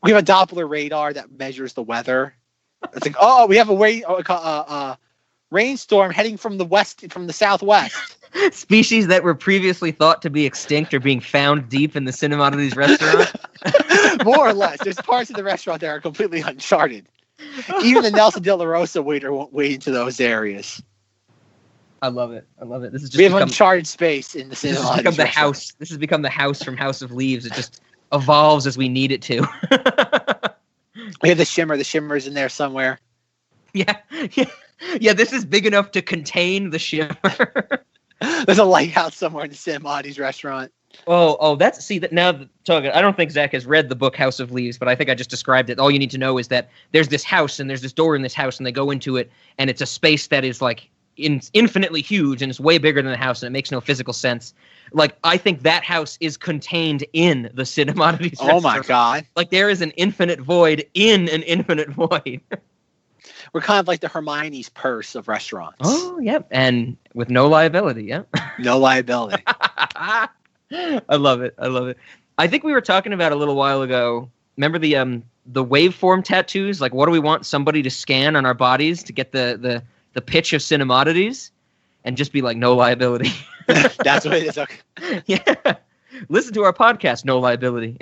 We have a Doppler radar that measures the weather. It's like, oh, we have a rainstorm heading from the southwest. Species that were previously thought to be extinct are being found deep in the Cinemoddities restaurant. More or less. There's parts of the restaurant that are completely uncharted. Even the Nelson De La Rosa waiter won't wade into those areas. I love it. This is just we have uncharted space in the Cinemoddities restaurant. This has become the house from House of Leaves. It just evolves as we need it to. We have the shimmer. The shimmer's in there somewhere. Yeah. This is big enough to contain the shimmer. There's a lighthouse somewhere in the Cinemoddities restaurant. Oh, now talking. I don't think Zack has read the book House of Leaves, but I think I just described it. All you need to know is that there's this house and there's this door in this house, and they go into it, and it's a space that is like infinitely huge, and it's way bigger than the house, and it makes no physical sense. Like, I think that house is contained in the Cinemoddities restaurant. Oh my god! Like there is an infinite void in an infinite void. We're kind of like the Hermione's purse of restaurants. Oh, yep. And with no liability, yeah. No liability. I love it. I think we were talking about a little while ago. Remember the waveform tattoos? Like, what do we want somebody to scan on our bodies to get the pitch of Cinemoddities? And just be like, no liability. That's what it is. Okay. Yeah. Listen to our podcast, no liability.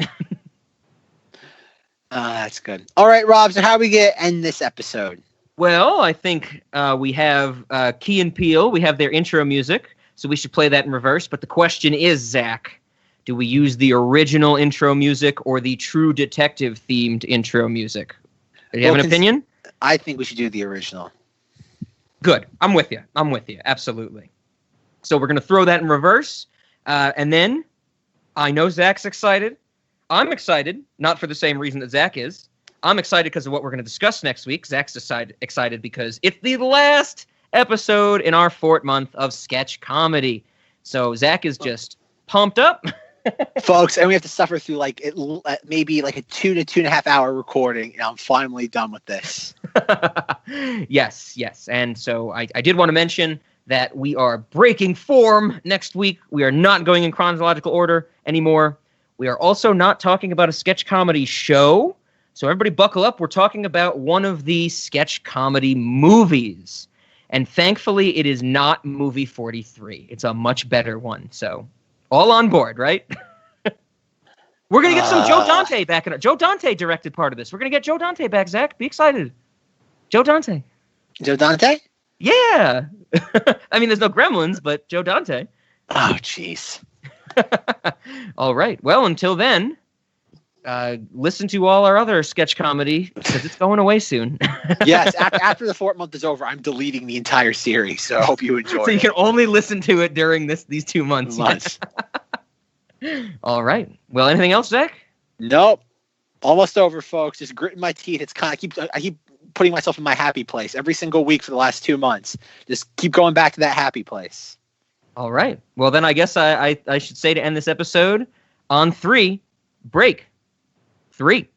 That's good. All right, Rob, so how are we going to end this episode? Well, I think we have Key and Peele. We have their intro music, so we should play that in reverse. But the question is, Zack, do we use the original intro music or the True Detective-themed intro music? Do you have an opinion? I think we should do the original. Good. I'm with you. Absolutely. So we're going to throw that in reverse. And then I know Zack's excited. I'm excited, not for the same reason that Zack is. I'm excited because of what we're going to discuss next week. Zack's excited because it's the last episode in our Fort month of sketch comedy. So Zack is just pumped up. Folks, and we have to suffer through like maybe like a 2 to 2.5 hour recording, and I'm finally done with this. Yes. And so I did want to mention that we are breaking form next week. We are not going in chronological order anymore. We are also not talking about a sketch comedy show. So everybody buckle up. We're talking about one of the sketch comedy movies. And thankfully, it is not movie 43. It's a much better one. So all on board, right? We're going to get some Joe Dante back. Joe Dante directed part of this. We're going to get Joe Dante back, Zach. Be excited. Joe Dante. Joe Dante? Yeah. I mean, there's no Gremlins, but Joe Dante. Oh, jeez. All right. Well, until then, listen to all our other sketch comedy because it's going away soon. Yes. After the 4th month is over, I'm deleting the entire series. So I hope you enjoy it. So you can only listen to it during these 2 months. All right. Well, anything else, Zach? Nope. Almost over, folks. Just gritting my teeth. It's kind of I keep putting myself in my happy place every single week for the last 2 months. Just keep going back to that happy place. All right. Well, then I guess I should say to end this episode on 3, break. 3.